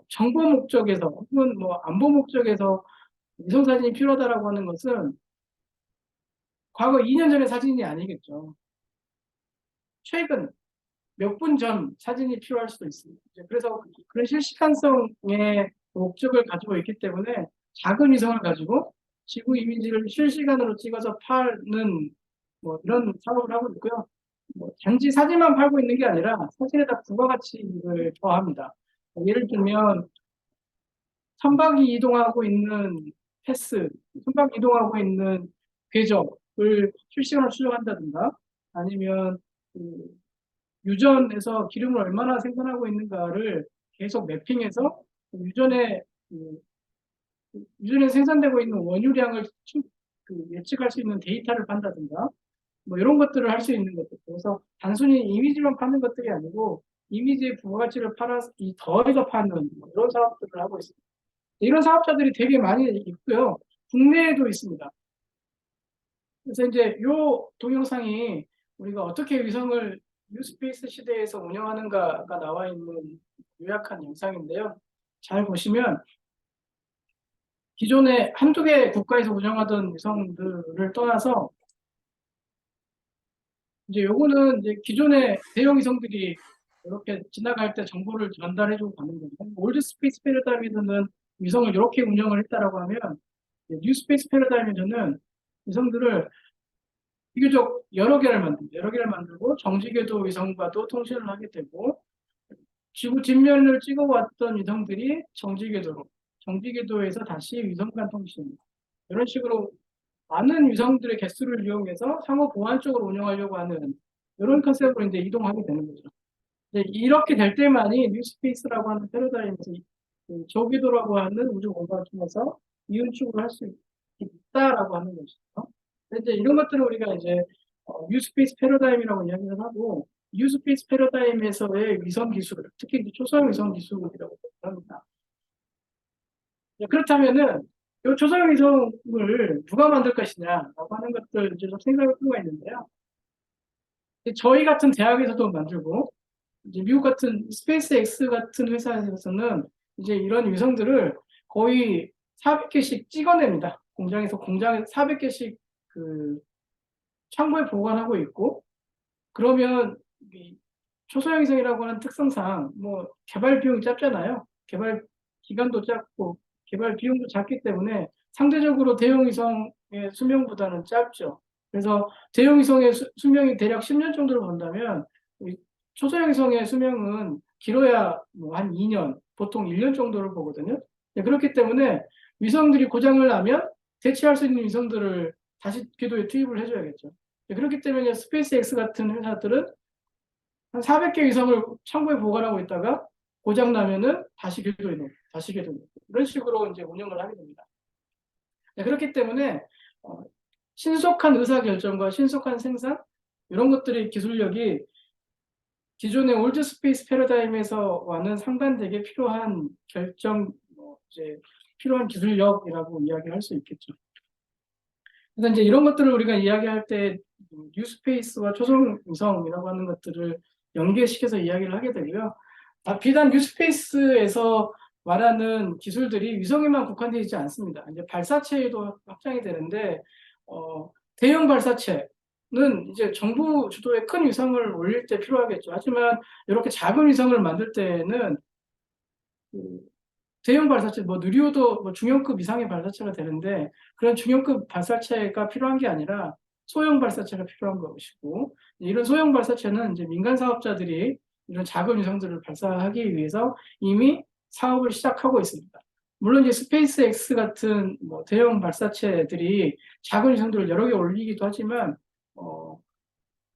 정보 목적에서 혹은 안보 목적에서 위성 사진이 필요하다라고 하는 것은 과거 2년 전의 사진이 아니겠죠. 최근 몇 분 전 사진이 필요할 수도 있습니다. 그래서 그런 실시간성의 목적을 가지고 있기 때문에 작은 위성을 가지고 지구 이미지를 실시간으로 찍어서 파는 이런 사업을 하고 있고요. 단지 사진만 팔고 있는 게 아니라 사진에다 부가가치를 더합니다. 예를 들면 선박이 이동하고 있는 패스, 순방 이동하고 있는 궤적을 실시간으로 추적한다든가 아니면 그 유전에서 기름을 얼마나 생산하고 있는가를 계속 매핑해서 유전에 그 유전에 생산되고 있는 원유량을 예측할 수 있는 데이터를 판다든가 뭐 이런 것들을 할 수 있는 것들. 그래서 단순히 이미지만 파는 것들이 아니고 이미지의 부가가치를 팔아서 더해서 파는 뭐 이런 사업들을 하고 있습니다. 이런 사업자들이 되게 많이 있고요. 국내에도 있습니다. 그래서 이제 요 동영상이 우리가 어떻게 위성을 뉴스페이스 시대에서 운영하는가가 나와 있는 요약한 영상인데요. 잘 보시면 기존에 한두 개 국가에서 운영하던 위성들을 떠나서 이제 요거는 이제 기존의 대형 위성들이 이렇게 지나갈 때 정보를 전달해주고 가는 건데, 올드 스페이스 패러다임에서는 위성을 이렇게 운영을 했다라고 하면, 뉴 스페이스 패러다임에서는 위성들을 비교적 여러 개를 만들고 정지궤도 위성과도 통신을 하게 되고, 지구 뒷면을 찍어왔던 위성들이 정지궤도에서 다시 위성 간 통신, 이런 식으로 많은 위성들의 개수를 이용해서 상호 보안 쪽으로 운영하려고 하는 이런 컨셉으로 이제 이동하게 되는 거죠. 이제 이렇게 될 때만이 뉴스페이스라고 하는 패러다임에서 저궤도라고 하는 우주 공간을 통해서 이윤축을 할 수 있다라고 하는 것이죠. 이제 이런 것들을 우리가 이제 뉴스페이스 패러다임이라고 이야기를 하고, 뉴스페이스 패러다임에서의 위성 기술, 특히 초소형 위성 기술이라고 합니다. 그렇다면은 이 초소형 위성을 누가 만들 것이냐라고 하는 것들 이제 좀 생각할 필요가 있는데요. 저희 같은 대학에서도 만들고, 이제 미국 같은 스페이스 X 같은 회사에서는 이제 이런 위성들을 거의 400개씩 찍어냅니다. 공장에 400개씩 그 창고에 보관하고 있고, 그러면 이 초소형 위성이라고 하는 특성상 뭐 개발 비용이 짧잖아요. 개발 기간도 짧고 개발 비용도 작기 때문에 상대적으로 대형 위성의 수명보다는 짧죠. 그래서 대형 위성의 수명이 대략 10년 정도를 본다면 초소형 위성의 수명은 길어야 뭐 한 2년, 보통 1년 정도를 보거든요. 그렇기 때문에 위성들이 고장을 나면 대체할 수 있는 위성들을 다시 궤도에 투입을 해줘야겠죠. 그렇기 때문에 스페이스 X 같은 회사들은 한 400개 위성을 창고에 보관하고 있다가 고장 나면은 다시 궤도에 넣고, 다시 궤도에 넣고, 이런 식으로 이제 운영을 하게 됩니다. 그렇기 때문에 신속한 의사결정과 신속한 생산, 이런 것들의 기술력이 기존의 올드 스페이스 패러다임에서와는 상반되게 필요한 필요한 기술력이라고 이야기할 수 있겠죠. 그래서 이제 이런 것들을 우리가 이야기할 때 뉴스페이스와 초성 위성이라고 하는 것들을 연계시켜서 이야기를 하게 되고요. 비단 뉴스페이스에서 말하는 기술들이 위성에만 국한되어 있지 않습니다. 이제 발사체에도 확장이 되는데, 대형 발사체는 이제 정부 주도의 큰 위성을 올릴 때 필요하겠죠. 하지만 이렇게 작은 위성을 만들 때는 대형 발사체, 뭐 누리호도 뭐 중형급 이상의 발사체가 되는데, 그런 중형급 발사체가 필요한 게 아니라 소형 발사체가 필요한 것이고, 이런 소형 발사체는 이제 민간 사업자들이 이런 작은 위성들을 발사하기 위해서 이미 사업을 시작하고 있습니다. 물론 이제 스페이스 X 같은 뭐 대형 발사체들이 작은 위성들을 여러 개 올리기도 하지만,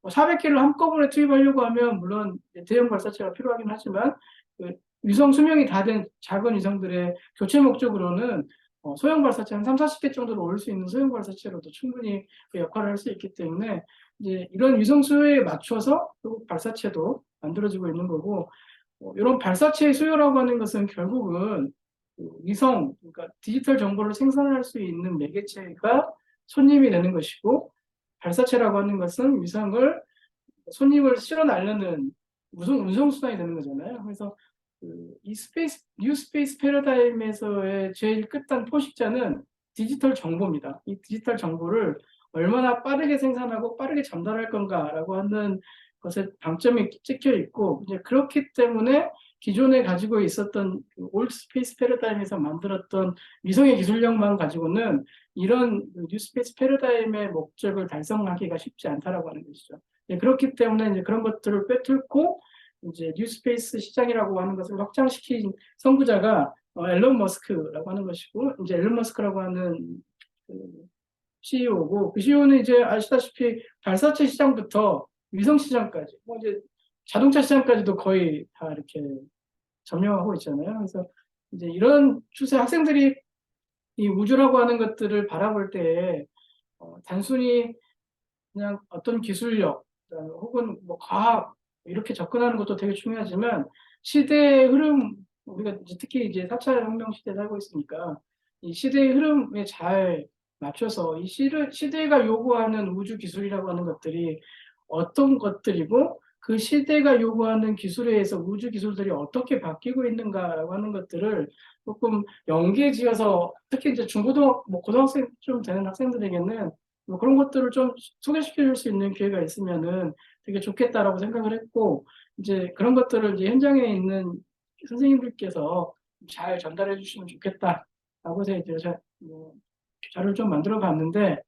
400개를 한꺼번에 투입하려고 하면 물론 대형 발사체가 필요하긴 하지만, 위성 수명이 다 된 작은 위성들의 교체 목적으로는 소형 발사체 한 30-40개 정도를 올릴 수 있는 소형 발사체로도 충분히 그 역할을 할 수 있기 때문에, 이제 이런 위성 수요에 맞춰서 발사체도 만들어지고 있는 거고, 이런 발사체의 수요라고 하는 것은 결국은 위성, 그러니까 디지털 정보를 생산할 수 있는 매개체가 손님이 되는 것이고, 발사체라고 하는 것은 위성을 손님을 실어 날르는 운송수단이 되는 거잖아요. 그래서 이 뉴 스페이스 패러다임에서의 제일 끝단 포식자는 디지털 정보입니다. 이 디지털 정보를 얼마나 빠르게 생산하고 빠르게 전달할 건가라고 하는 것에 방점이 찍혀 있고, 이제 그렇기 때문에 기존에 가지고 있었던 올드 스페이스 패러다임에서 만들었던 위성의 기술력만 가지고는 이런 뉴 스페이스 패러다임의 목적을 달성하기가 쉽지 않다라고 하는 것이죠. 그렇기 때문에 이제 그런 것들을 빼뚫고 이제 뉴스페이스 시장이라고 하는 것을 확장시킨 선구자가 앨런 머스크라고 하는 것이고, 이제 앨런 머스크라고 하는 CEO고 그 CEO는 이제 아시다시피 발사체 시장부터 위성 시장까지 뭐 이제 자동차 시장까지도 거의 다 이렇게 점령하고 있잖아요. 그래서 이제 이런 추세 학생들이 이 우주라고 하는 것들을 바라볼 때 단순히 그냥 어떤 기술력 혹은 뭐 과학 이렇게 접근하는 것도 되게 중요하지만 시대의 흐름 우리가 이제 특히 이제 4차 혁명 시대에 살고 있으니까 이 시대의 흐름에 잘 맞춰서 이 시대가 요구하는 우주 기술이라고 하는 것들이 어떤 것들이고 그 시대가 요구하는 기술에 의해서 우주 기술들이 어떻게 바뀌고 있는가라고 하는 것들을 조금 연계지어서 특히 이제 뭐 고등학생 좀 되는 학생들에게는 뭐 그런 것들을 좀 소개시켜 줄 수 있는 기회가 있으면은 되게 좋겠다라고 생각을 했고, 이제 그런 것들을 이제 현장에 있는 선생님들께서 잘 전달해 주시면 좋겠다라고 해서 이제 뭐 자료를 좀 만들어 봤는데,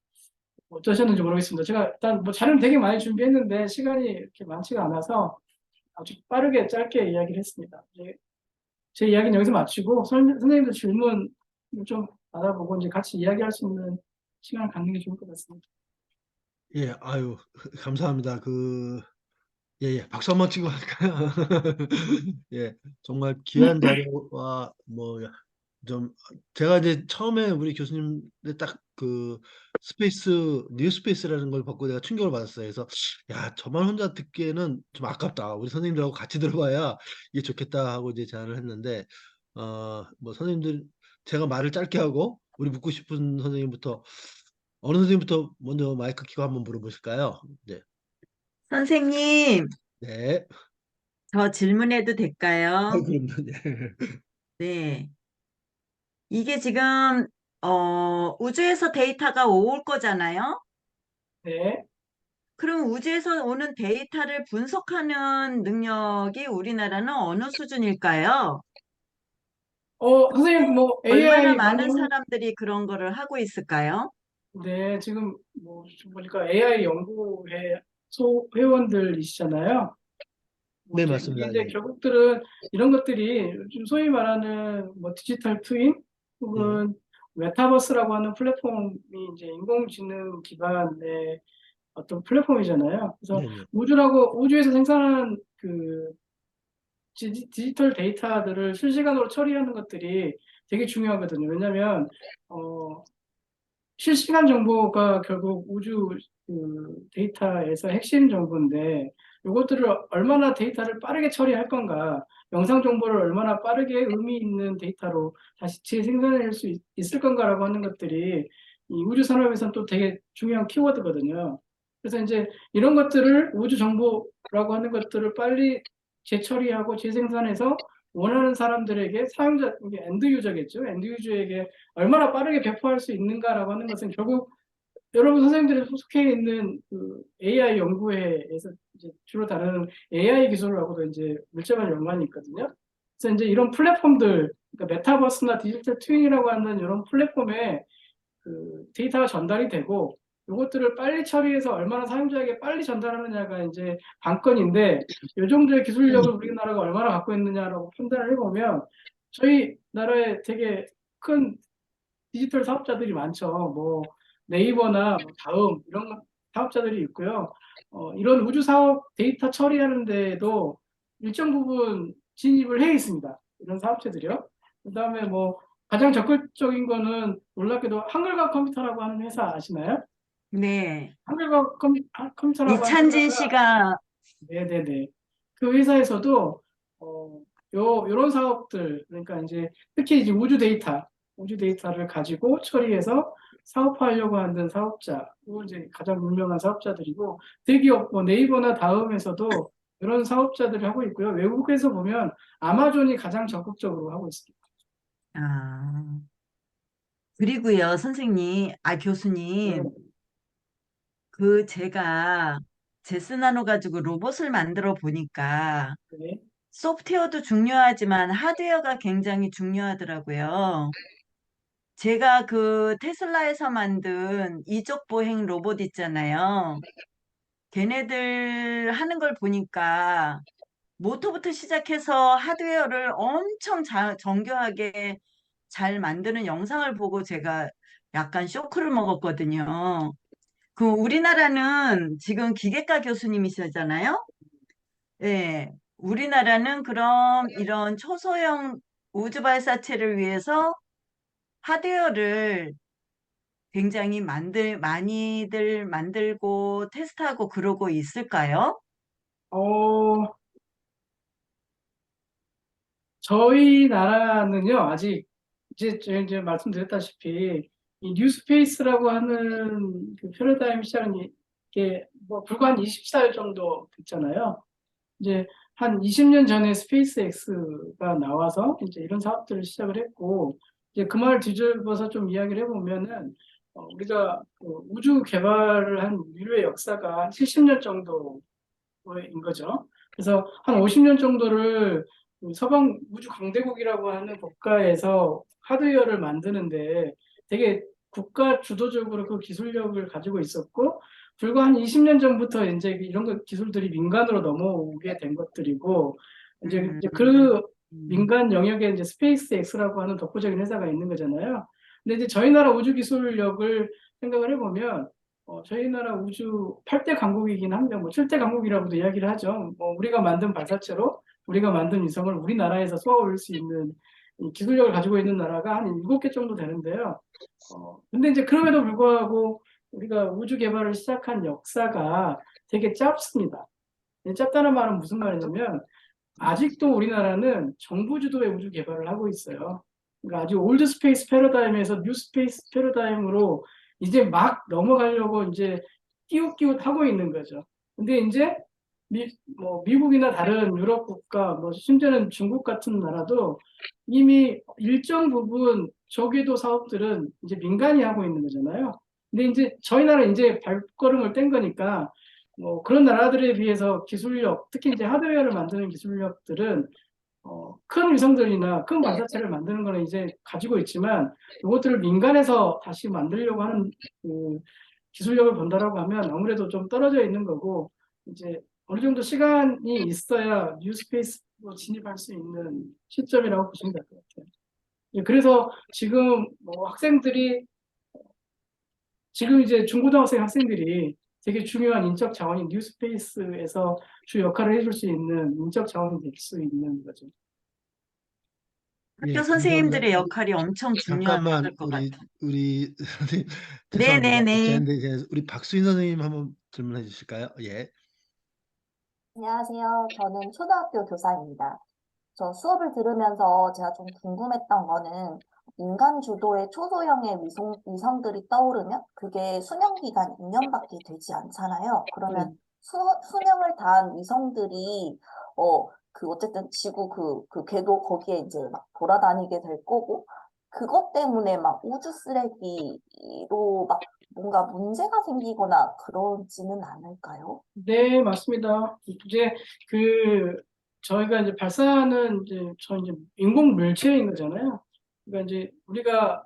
어떠셨는지 모르겠습니다. 제가 일단 뭐 자료는 되게 많이 준비했는데, 시간이 이렇게 많지가 않아서 아주 빠르게 짧게 이야기를 했습니다. 이제 제 이야기는 여기서 마치고, 선생님들 질문 좀 받아보고 이제 같이 이야기할 수 있는 시간을 갖는 게 좋을 것 같습니다. 예, 아유, 감사합니다. 예, 예, 박수 한번 치고 할까요? 예, 정말 귀한 자료와 좀 제가 이제 처음에 우리 교수님의 딱 뉴 스페이스라는 걸 받고 내가 충격을 받았어요. 그래서 야, 저만 혼자 듣기에는 좀 아깝다. 우리 선생님들하고 같이 들어봐야 이게 좋겠다 하고 이제 제안을 했는데 뭐 선생님들 제가 말을 짧게 하고 우리 묻고 싶은 선생님부터 어느 선생님부터 먼저 마이크 켜고 한번 물어보실까요? 네. 선생님, 네. 저 질문해도 될까요? 그럼요. 네. 네. 이게 지금, 우주에서 데이터가 올 거잖아요? 네. 그럼 우주에서 오는 데이터를 분석하는 능력이 우리나라는 어느 수준일까요? 선생님, 뭐, 얼마나 AI 많이, 많은 사람들이 그런 거를 하고 있을까요? 네, 지금, 뭐, 보니까 AI 연구회 회원들이시잖아요. 뭐, 네, 이제, 이게 맞습니다. 이제 예. 결국들은 이런 것들이 요즘 소위 말하는 뭐, 디지털 트윈 예. 혹은 메타버스라고 하는 플랫폼이 이제 인공지능 기반의 어떤 플랫폼이잖아요. 그래서 네네. 우주에서 생산한 그 디지털 데이터들을 실시간으로 처리하는 것들이 되게 중요하거든요. 왜냐하면 실시간 정보가 결국 우주 데이터에서 핵심 정보인데 이것들을 얼마나 데이터를 빠르게 처리할 건가, 영상 정보를 얼마나 빠르게 의미 있는 데이터로 다시 재생산할 수 있을 건가라고 하는 것들이 이 우주 산업에서는 또 되게 중요한 키워드거든요. 그래서 이제 이런 것들을 우주 정보라고 하는 것들을 빨리 재처리하고 재생산해서 원하는 사람들에게 이게 엔드 유저겠죠. 엔드 유저에게 얼마나 빠르게 배포할 수 있는가라고 하는 것은 결국 여러분 선생님들이 속해 있는 그 AI 연구회에서 이제 주로 다루는 AI 기술하고도 이제 밀접한 연관이 있거든요. 그래서 이제 이런 플랫폼들, 그러니까 메타버스나 디지털 트윈이라고 하는 이런 플랫폼에 그 데이터가 전달이 되고 이것들을 빨리 처리해서 얼마나 사용자에게 빨리 전달하느냐가 이제 관건인데 이 정도의 기술력을 우리나라가 얼마나 갖고 있느냐라고 판단을 해보면 저희 나라에 되게 큰 디지털 사업자들이 많죠. 뭐 네이버나 뭐 다음 이런 사업자들이 있고요. 이런 우주 사업 데이터 처리하는 데에도 일정 부분 진입을 해 있습니다. 이런 사업체들이요. 그다음에 뭐 가장 적극적인 거는 놀랍게도 한글과 컴퓨터라고 하는 회사 아시나요? 네. 한글과 컴퓨터라고 하는 이찬진 회사가 씨가, 네네네. 그 회사에서도 요런 사업들 그러니까 이제 특히 이제 우주 데이터를 가지고 처리해서 사업화하려고 하는 사업자, 그리고 이제 가장 유명한 사업자들이고 대기업 뭐 네이버나 다음에서도 이런 사업자들이 하고 있고요. 외국에서 보면 아마존이 가장 적극적으로 하고 있습니다. 아, 그리고요, 선생님, 네, 교수님, 제가 제스 나노 가지고 로봇을 만들어 보니까 네, 소프트웨어도 중요하지만 하드웨어가 굉장히 중요하더라고요. 제가 테슬라에서 만든 이족 보행 로봇 있잖아요. 걔네들 하는 걸 보니까 모터부터 시작해서 하드웨어를 엄청 정교하게 잘 만드는 영상을 보고 제가 약간 쇼크를 먹었거든요. 그 우리나라는 지금 기계과 교수님이시잖아요. 예. 우리나라는 그럼 이런 초소형 우주 발사체를 위해서 하드웨어를 굉장히 많이들 만들고 테스트하고 그러고 있을까요? 어, 저희 나라는요, 아직 이제 제가 이제 말씀드렸다시피 이 뉴스페이스라고 하는 그 패러다임 시작은 이게 뭐 불과 한 24일 정도 됐잖아요. 이제 한 20년 전에 스페이스X가 나와서 이제 이런 사업들을 시작을 했고, 이제 그 말 뒤집어서 좀 이야기를 해보면은 우리가 그 우주 개발을 한 인류의 역사가 한 70년 정도인 거죠. 그래서 한 50년 정도를 그 서방 우주 강대국이라고 하는 국가에서 하드웨어를 만드는데 되게 국가 주도적으로 그 기술력을 가지고 있었고, 불과 한 20년 전부터 이제 이런 기술들이 민간으로 넘어오게 된 것들이고, 이제 그 음, 민간 영역에 이제 스페이스 X라고 하는 독보적인 회사가 있는 거잖아요. 근데 이제 저희 나라 우주 기술력을 생각을 해보면, 저희 나라 우주 8대 강국이긴 합니다. 뭐 7대 강국이라고도 이야기를 하죠. 뭐 우리가 만든 발사체로 우리가 만든 위성을 우리나라에서 쏘아 올릴 수 있는 이 기술력을 가지고 있는 나라가 한 7개 정도 되는데요. 근데 이제 그럼에도 불구하고 우리가 우주 개발을 시작한 역사가 되게 짧습니다. 짧다는 말은 무슨 말이냐면, 아직도 우리나라는 정부 주도의 우주 개발을 하고 있어요. 그러니까 아주 올드 스페이스 패러다임에서 뉴 스페이스 패러다임으로 이제 막 넘어가려고 이제 끼웃끼웃 하고 있는 거죠. 근데 이제 뭐 미국이나 다른 유럽 국가, 뭐 심지어는 중국 같은 나라도 이미 일정 부분 저궤도 사업들은 이제 민간이 하고 있는 거잖아요. 근데 이제 저희 나라 이제 발걸음을 뗀 거니까 뭐 그런 나라들에 비해서 기술력, 특히 이제 하드웨어를 만드는 기술력들은 큰 위성들이나 큰 발사체를 만드는 거는 이제 가지고 있지만, 이것들을 민간에서 다시 만들려고 하는 그 기술력을 본다라고 하면 아무래도 좀 떨어져 있는 거고, 이제 어느 정도 시간이 있어야 뉴스페이스로 진입할 수 있는 시점이라고 보시면 될 것 같아요. 예, 그래서 지금 뭐 학생들이, 지금 이제 중고등학생 학생들이 되게 중요한 인적 자원인 뉴스페이스에서 주 역할을 해줄 수 있는 인적 자원이 될 수 있는 거죠. 학교 예, 감사합니다. 선생님들의 역할이 엄청 중요할 잠깐만 것 우리 같아요. 선생님 죄송합니다. 네네네. 이제 우리 박수인 선생님 한번 질문해 주실까요? 예. 안녕하세요. 저는 초등학교 교사입니다. 저 수업을 들으면서 제가 좀 궁금했던 거는 인간 주도의 초소형의 위성들이 떠오르면 그게 수명 기간 2년밖에 되지 않잖아요. 그러면 네. 수명을 다한 위성들이 어쨌든 지구 그 궤도 거기에 이제 막 돌아다니게 될 거고, 그것 때문에 막 우주 쓰레기로 막 뭔가 문제가 생기거나 그러지는 않을까요? 네, 맞습니다. 이제 저희가 이제 발사는 이제 인공 물체인 거잖아요. 그러니까 이제 우리가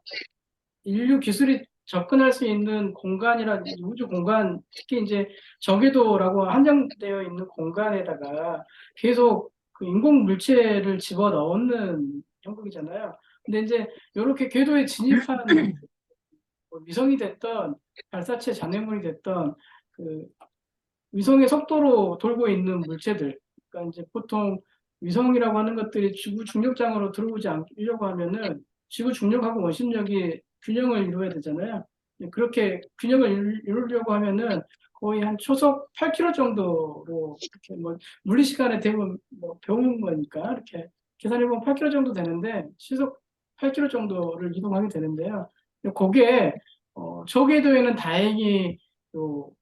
인류 기술이 접근할 수 있는 공간이라 우주 공간, 특히 이제 저궤도라고 한정되어 있는 공간에다가 계속 그 인공 물체를 집어 넣는 형국이잖아요. 근데 이제 이렇게 궤도에 진입한 뭐 위성이 됐던 발사체 잔해물이 됐던 그 위성의 속도로 돌고 있는 물체들, 그러니까 이제 보통 위성이라고 하는 것들이 지구 중력장으로 들어오지 않으려고 하면은 지구 중력하고 원심력이 균형을 이루어야 되잖아요. 그렇게 균형을 이루려고 하면은 거의 한 초속 8km 정도로, 이렇게 뭐 물리 시간에 대부분 뭐 배우는 거니까 이렇게 계산해 보면 8km 정도 되는데, 시속 8km 정도를 이동하게 되는데요. 그게 저궤도에는 다행히 또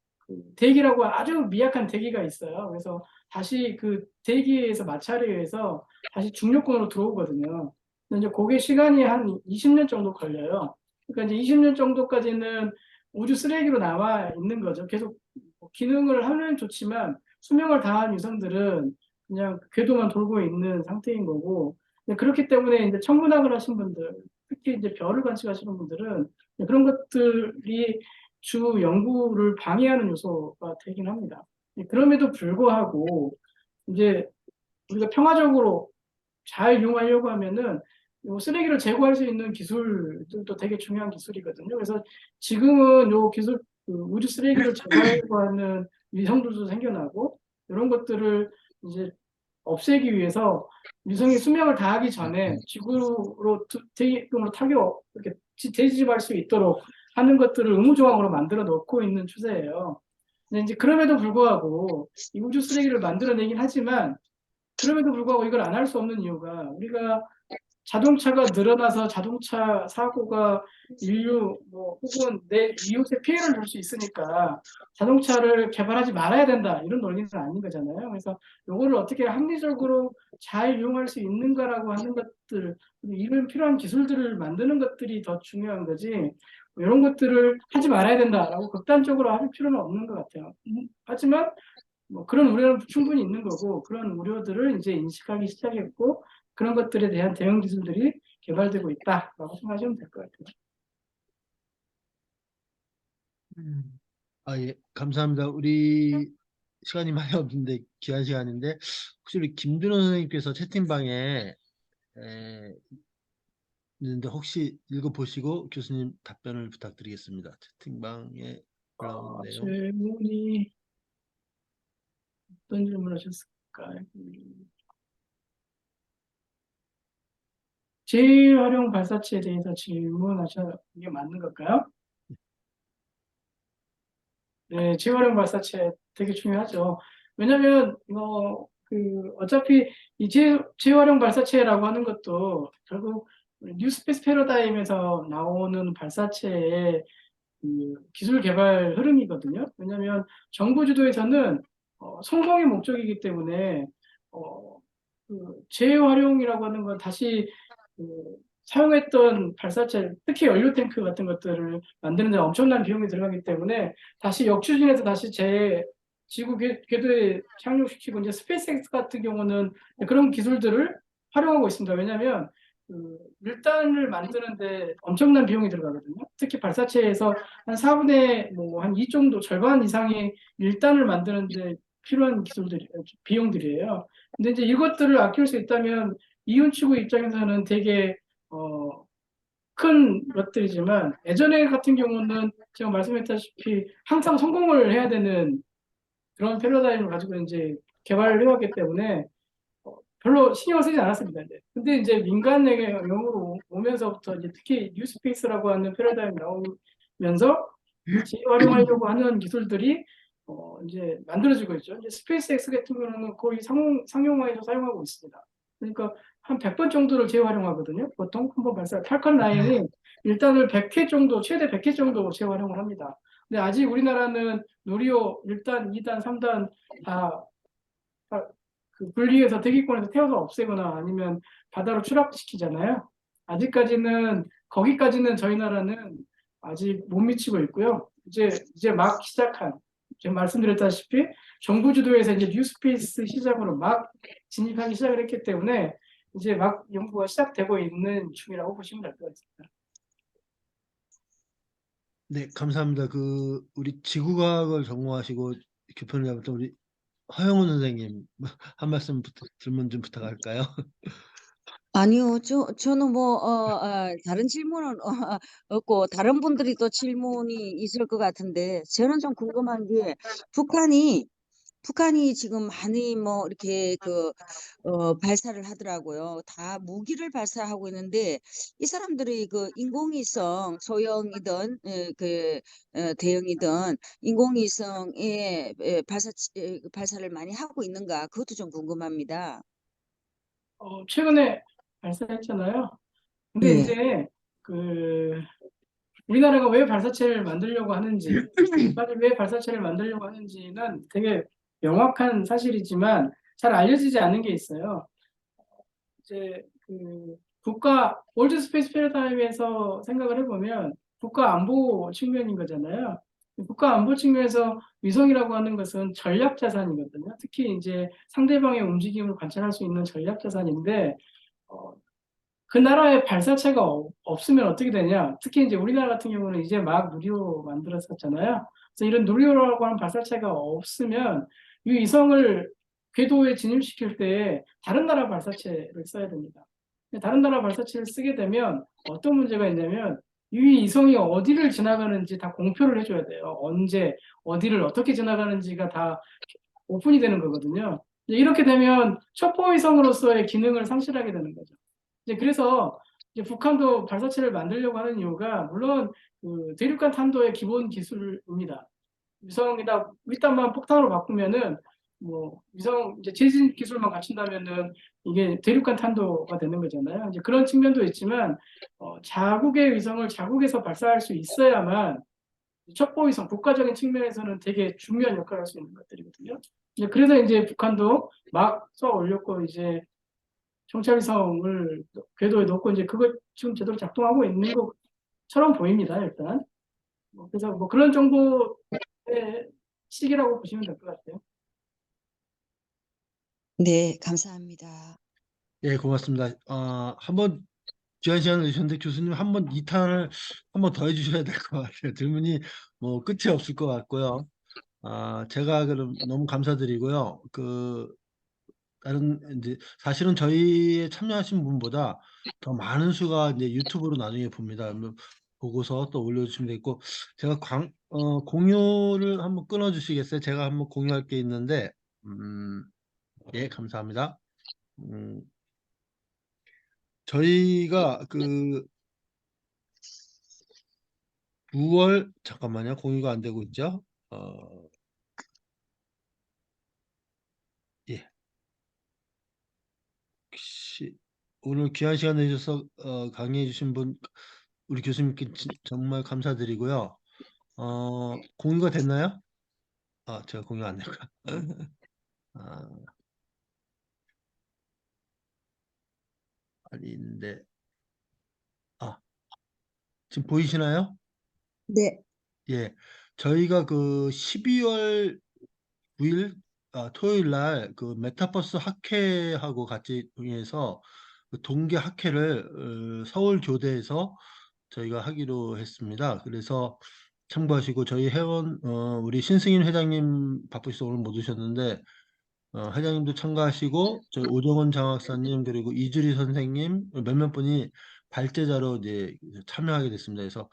대기라고 아주 미약한 대기가 있어요. 그래서 다시 그 대기에서 마찰에 의해서 다시 중력권으로 들어오거든요. 근데 이제 그게 시간이 한 20년 정도 걸려요. 그러니까 이제 20년 정도까지는 우주 쓰레기로 남아 있는 거죠. 계속 뭐 기능을 하면 좋지만 수명을 다한 위성들은 그냥 궤도만 돌고 있는 상태인 거고, 그렇기 때문에 이제 천문학을 하신 분들, 특히 이제 별을 관측하시는 분들은 그런 것들이 주 연구를 방해하는 요소가 되긴 합니다. 그럼에도 불구하고 이제 우리가 평화적으로 잘 이용하려고 하면은 요 쓰레기를 제거할 수 있는 기술들도 되게 중요한 기술이거든요. 그래서 지금은 요 기술, 그 우주 쓰레기를 제거하려고 하는 위성들도 생겨나고, 이런 것들을 이제 없애기 위해서 위성이 수명을 다하기 전에 지구로 대기권으로 타격, 이렇게 되집할 수 있도록 하는 것들을 의무조항으로 만들어 놓고 있는 추세예요. 근데 이제 그럼에도 불구하고 이 우주 쓰레기를 만들어내긴 하지만, 그럼에도 불구하고 이걸 안 할 수 없는 이유가, 우리가 자동차가 늘어나서 자동차 사고가 인류 뭐 혹은 내 이웃에 피해를 줄 수 있으니까 자동차를 개발하지 말아야 된다, 이런 논리는 아닌 거잖아요. 그래서 요거를 어떻게 합리적으로 잘 이용할 수 있는가라고 하는 것들, 이런 필요한 기술들을 만드는 것들이 더 중요한 거지, 이런 것들을 하지 말아야 된다라고 극단적으로 할 필요는 없는 것 같아요. 하지만 뭐 그런 우려는 충분히 있는 거고, 그런 우려들을 이제 인식하기 시작했고, 그런 것들에 대한 대응 기술들이 개발되고 있다라고 생각하시면 될 것 같아요. 음. 예, 감사합니다. 우리 시간이 많이 없는데 귀한 시간인데 혹시 우리 김준호 선생님께서 채팅방에 에, 있는데 혹시 읽어보시고 교수님 답변을 부탁드리겠습니다. 채팅방에 올라온 내용. 질문이 어떤 질문을 하셨을까요? 재활용 발사체에 대해서 질문하셔, 이게 맞는 걸까요? 네, 재활용 발사체 되게 중요하죠. 왜냐면 어차피 이 재활용 발사체라고 하는 것도 결국 뉴스페이스 패러다임에서 나오는 발사체의 그 기술 개발 흐름이거든요. 왜냐하면 정부 주도에서는 성공의 목적이기 때문에 재활용이라고 하는 건 다시 그 사용했던 발사체, 특히 연료 탱크 같은 것들을 만드는 데 엄청난 비용이 들어가기 때문에 다시 역추진해서 다시 지구 궤도에 착륙시키고, 이제 스페이스X 같은 경우는 그런 기술들을 활용하고 있습니다. 왜냐하면 밀단을 만드는데 엄청난 비용이 들어가거든요. 특히 발사체에서 한 4분의 한 2 정도, 절반 이상의 밀단을 만드는데 필요한 비용들이에요. 근데 이제 이것들을 아낄 수 있다면 이윤치구 입장에서는 되게 큰 것들이지만, 예전에 같은 경우는 제가 말씀했다시피 항상 성공을 해야 되는 그런 패러다임을 가지고 이제 개발을 해왔기 때문에 별로 신경을 쓰지 않았습니다. 이제. 근데 이제 민간의 영역으로 오면서부터 이제 특히 뉴스페이스라고 하는 패러다임이 나오면서 재활용하려고 하는 기술들이 이제 만들어지고 있죠. 이제 스페이스X 같은 경우는 거의 상용화해서 사용하고 있습니다. 그러니까 한 100번 정도를 재활용하거든요. 보통 한 번 발사, 팔컨 9이 일단을 100회 정도, 최대 100회 정도 재활용을 합니다. 근데 아직 우리나라는 누리호 1단, 2단, 3단 다 그 분리해서 대기권에서 태워서 없애거나 아니면 바다로 추락시키잖아요. 아직까지는, 거기까지는 저희 나라는 아직 못 미치고 있고요. 이제 막 시작한, 제가 말씀드렸다시피 정부 주도에서 이제 뉴스페이스 시장으로 막 진입하기 시작을 했기 때문에 이제 막 연구가 시작되고 있는 중이라고 보시면 될 것 같습니다. 네, 감사합니다. 우리 지구과학을 전공하시고 교편을 잡았던 우리 허영훈 선생님 한 말씀 질문 좀 부탁할까요? 아니요, 저는 다른 질문은 없고, 다른 분들이 또 질문이 있을 것 같은데, 저는 좀 궁금한 게, 북한이 지금 많이 이렇게 발사를 하더라고요. 다 무기를 발사하고 있는데, 이 사람들이 그 인공위성, 소형이든, 대형이든, 인공위성에 발사를 많이 하고 있는가, 그것도 좀 궁금합니다. 최근에 발사했잖아요. 근데 예. 이제 우리나라가 왜 발사체를 만들려고 하는지, 북한이 왜 발사체를 만들려고 하는지는 되게 명확한 사실이지만 잘 알려지지 않는 게 있어요. 이제 월드 스페이스 패러다임에서 생각을 해보면 국가 안보 측면인 거잖아요. 국가 안보 측면에서 위성이라고 하는 것은 전략 자산이거든요. 특히 이제 상대방의 움직임을 관찰할 수 있는 전략 자산인데, 그 나라에 발사체가 없으면 어떻게 되냐? 특히 이제 우리나라 같은 경우는 이제 막 누리호 만들었었잖아요. 그래서 이런 누리호라고 하는 발사체가 없으면 이 위성을 궤도에 진입시킬 때 다른 나라 발사체를 써야 됩니다. 다른 나라 발사체를 쓰게 되면 어떤 문제가 있냐면 이 위성이 어디를 지나가는지 다 공표를 해줘야 돼요. 언제, 어디를 어떻게 지나가는지가 다 오픈이 되는 거거든요. 이렇게 되면 첩보위성으로서의 기능을 상실하게 되는 거죠. 그래서 이제 북한도 발사체를 만들려고 하는 이유가 물론 그 대륙간 탄도의 기본 기술입니다. 위성에다 윗단만 폭탄으로 바꾸면은 뭐 위성 이제 재진 기술만 갖춘다면은 이게 대륙간 탄도가 되는 거잖아요. 이제 그런 측면도 있지만 자국의 위성을 자국에서 발사할 수 있어야만 첩보위성 국가적인 측면에서는 되게 중요한 역할을 할 수 있는 것들이거든요. 그래서 이제 북한도 막 쏘아 올렸고 이제 정찰위성을 궤도에 놓고 이제 그거 지금 제대로 작동하고 있는 것처럼 보입니다. 일단 그래서 뭐 그런 정도의 시기라고 보시면 될 것 같아요. 네, 감사합니다. 예, 고맙습니다. 한번 귀한 시간을 내주셨는데 교수님 한번 2탄을 한번 더 해주셔야 될 것 같아요. 질문이 뭐 끝이 없을 것 같고요. 제가 그럼 너무 감사드리고요. 다른 이제 사실은 저희에 참여하신 분보다 더 많은 수가 이제 유튜브로 나중에 봅니다. 보고서 또 올려주시면 되겠고 제가 공유를 한번 끊어주시겠어요? 제가 한번 공유할 게 있는데 예, 감사합니다. 저희가 9월 잠깐만요. 공유가 안 되고 있죠? 예. 혹시 오늘 귀한 시간 내주셔서 강의해 주신 분 우리 교수님께 정말 감사드리고요. 공유가 됐나요? 제가 공유 안 될까? 아, 아닌데. 지금 보이시나요? 네, 예. 저희가 12월 9일 토요일 날 메타버스 학회하고 같이 동의해서 동계 학회를 서울 교대에서 저희가 하기로 했습니다. 그래서 참고하시고 저희 회원 우리 신승인 회장님 바쁘셔서 오늘 못 오셨는데 회장님도 참가하시고 저희 오정원 장학사님 그리고 이주리 선생님 몇몇 분이 발제자로 이제 참여하게 됐습니다. 그래서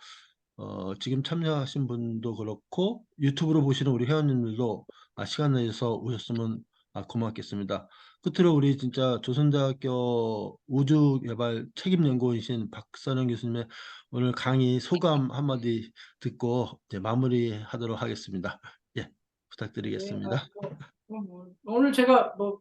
지금 참여하신 분도 그렇고 유튜브로 보시는 우리 회원님들도 시간 내서 오셨으면 고맙겠습니다. 끝으로 우리 진짜 조선대학교 우주개발 책임연구원이신 박선영 교수님의 오늘 강의 소감 한마디 듣고 이제 마무리하도록 하겠습니다. 예, 네, 부탁드리겠습니다. 오늘 제가 뭐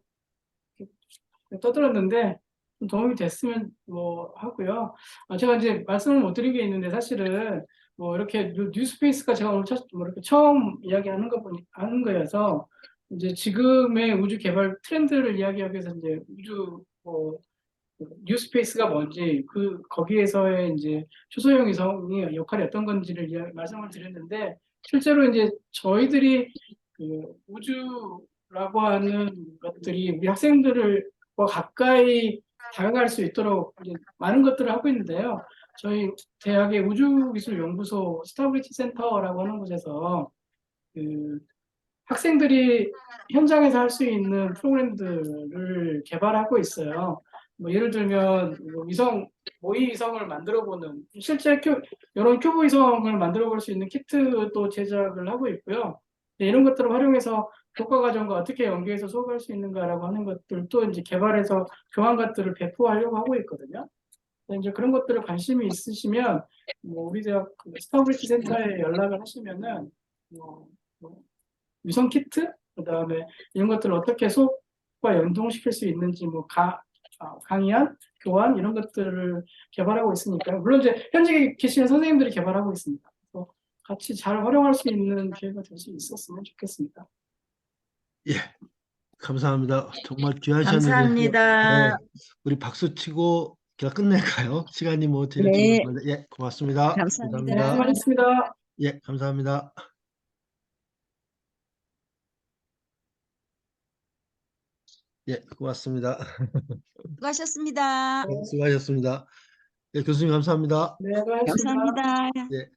떠들었는데 좀 도움이 됐으면 뭐 하고요. 제가 이제 말씀을 못 드린 게 있는데 사실은 뭐 이렇게 뉴스페이스가 제가 오늘 뭐 이렇게 처음 이야기하는 하는 거여서 이제 지금의 우주 개발 트렌드를 이야기하기 위해서 이제 우주 뭐 뉴스페이스가 뭔지 거기에서의 이제 초소형 위성이 역할이 어떤 건지를 말씀을 드렸는데 실제로 이제 저희들이 우주라고 하는 것들이 우리 학생들을 가까이 다가갈 수 있도록 이제 많은 것들을 하고 있는데요. 저희 대학의 우주기술연구소 스타브리지 센터라고 하는 곳에서 학생들이 현장에서 할 수 있는 프로그램들을 개발하고 있어요. 뭐 예를 들면 뭐 모의 위성을 만들어보는 실제 이런 큐브 위성을 만들어볼 수 있는 키트도 제작을 하고 있고요. 이런 것들을 활용해서 교과 과정과 어떻게 연계해서 수업할 수 있는가라고 하는 것들도 이제 개발해서 교환 것들을 배포하려고 하고 있거든요. 이제 그런 것들을 관심이 있으시면 뭐 우리 대학 스타브리지 센터에 연락을 하시면은 뭐 위성 키트, 그다음에 이런 것들을 어떻게 수업과 연동시킬 수 있는지 뭐 강의안, 교환 이런 것들을 개발하고 있으니까요. 물론 이제 현직에 계시는 선생님들이 개발하고 있습니다. 그래서 같이 잘 활용할 수 있는 기회가 될 수 있었으면 좋겠습니다. 예, 감사합니다. 정말 귀한 시간 내주셔서 감사합니다. 우리 박수 치고 그냥 끝낼까요? 시간이 뭐 제일 네, 중요한데 예, 고맙습니다. 감사합니다. 네, 감사합니다. 수고하셨습니다. 예, 감사합니다. 예, 고맙습니다. 수고하셨습니다. 예, 수고하셨습니다. 예, 교수님 감사합니다. 네, 수고하셨습니다. 감사합니다. 예.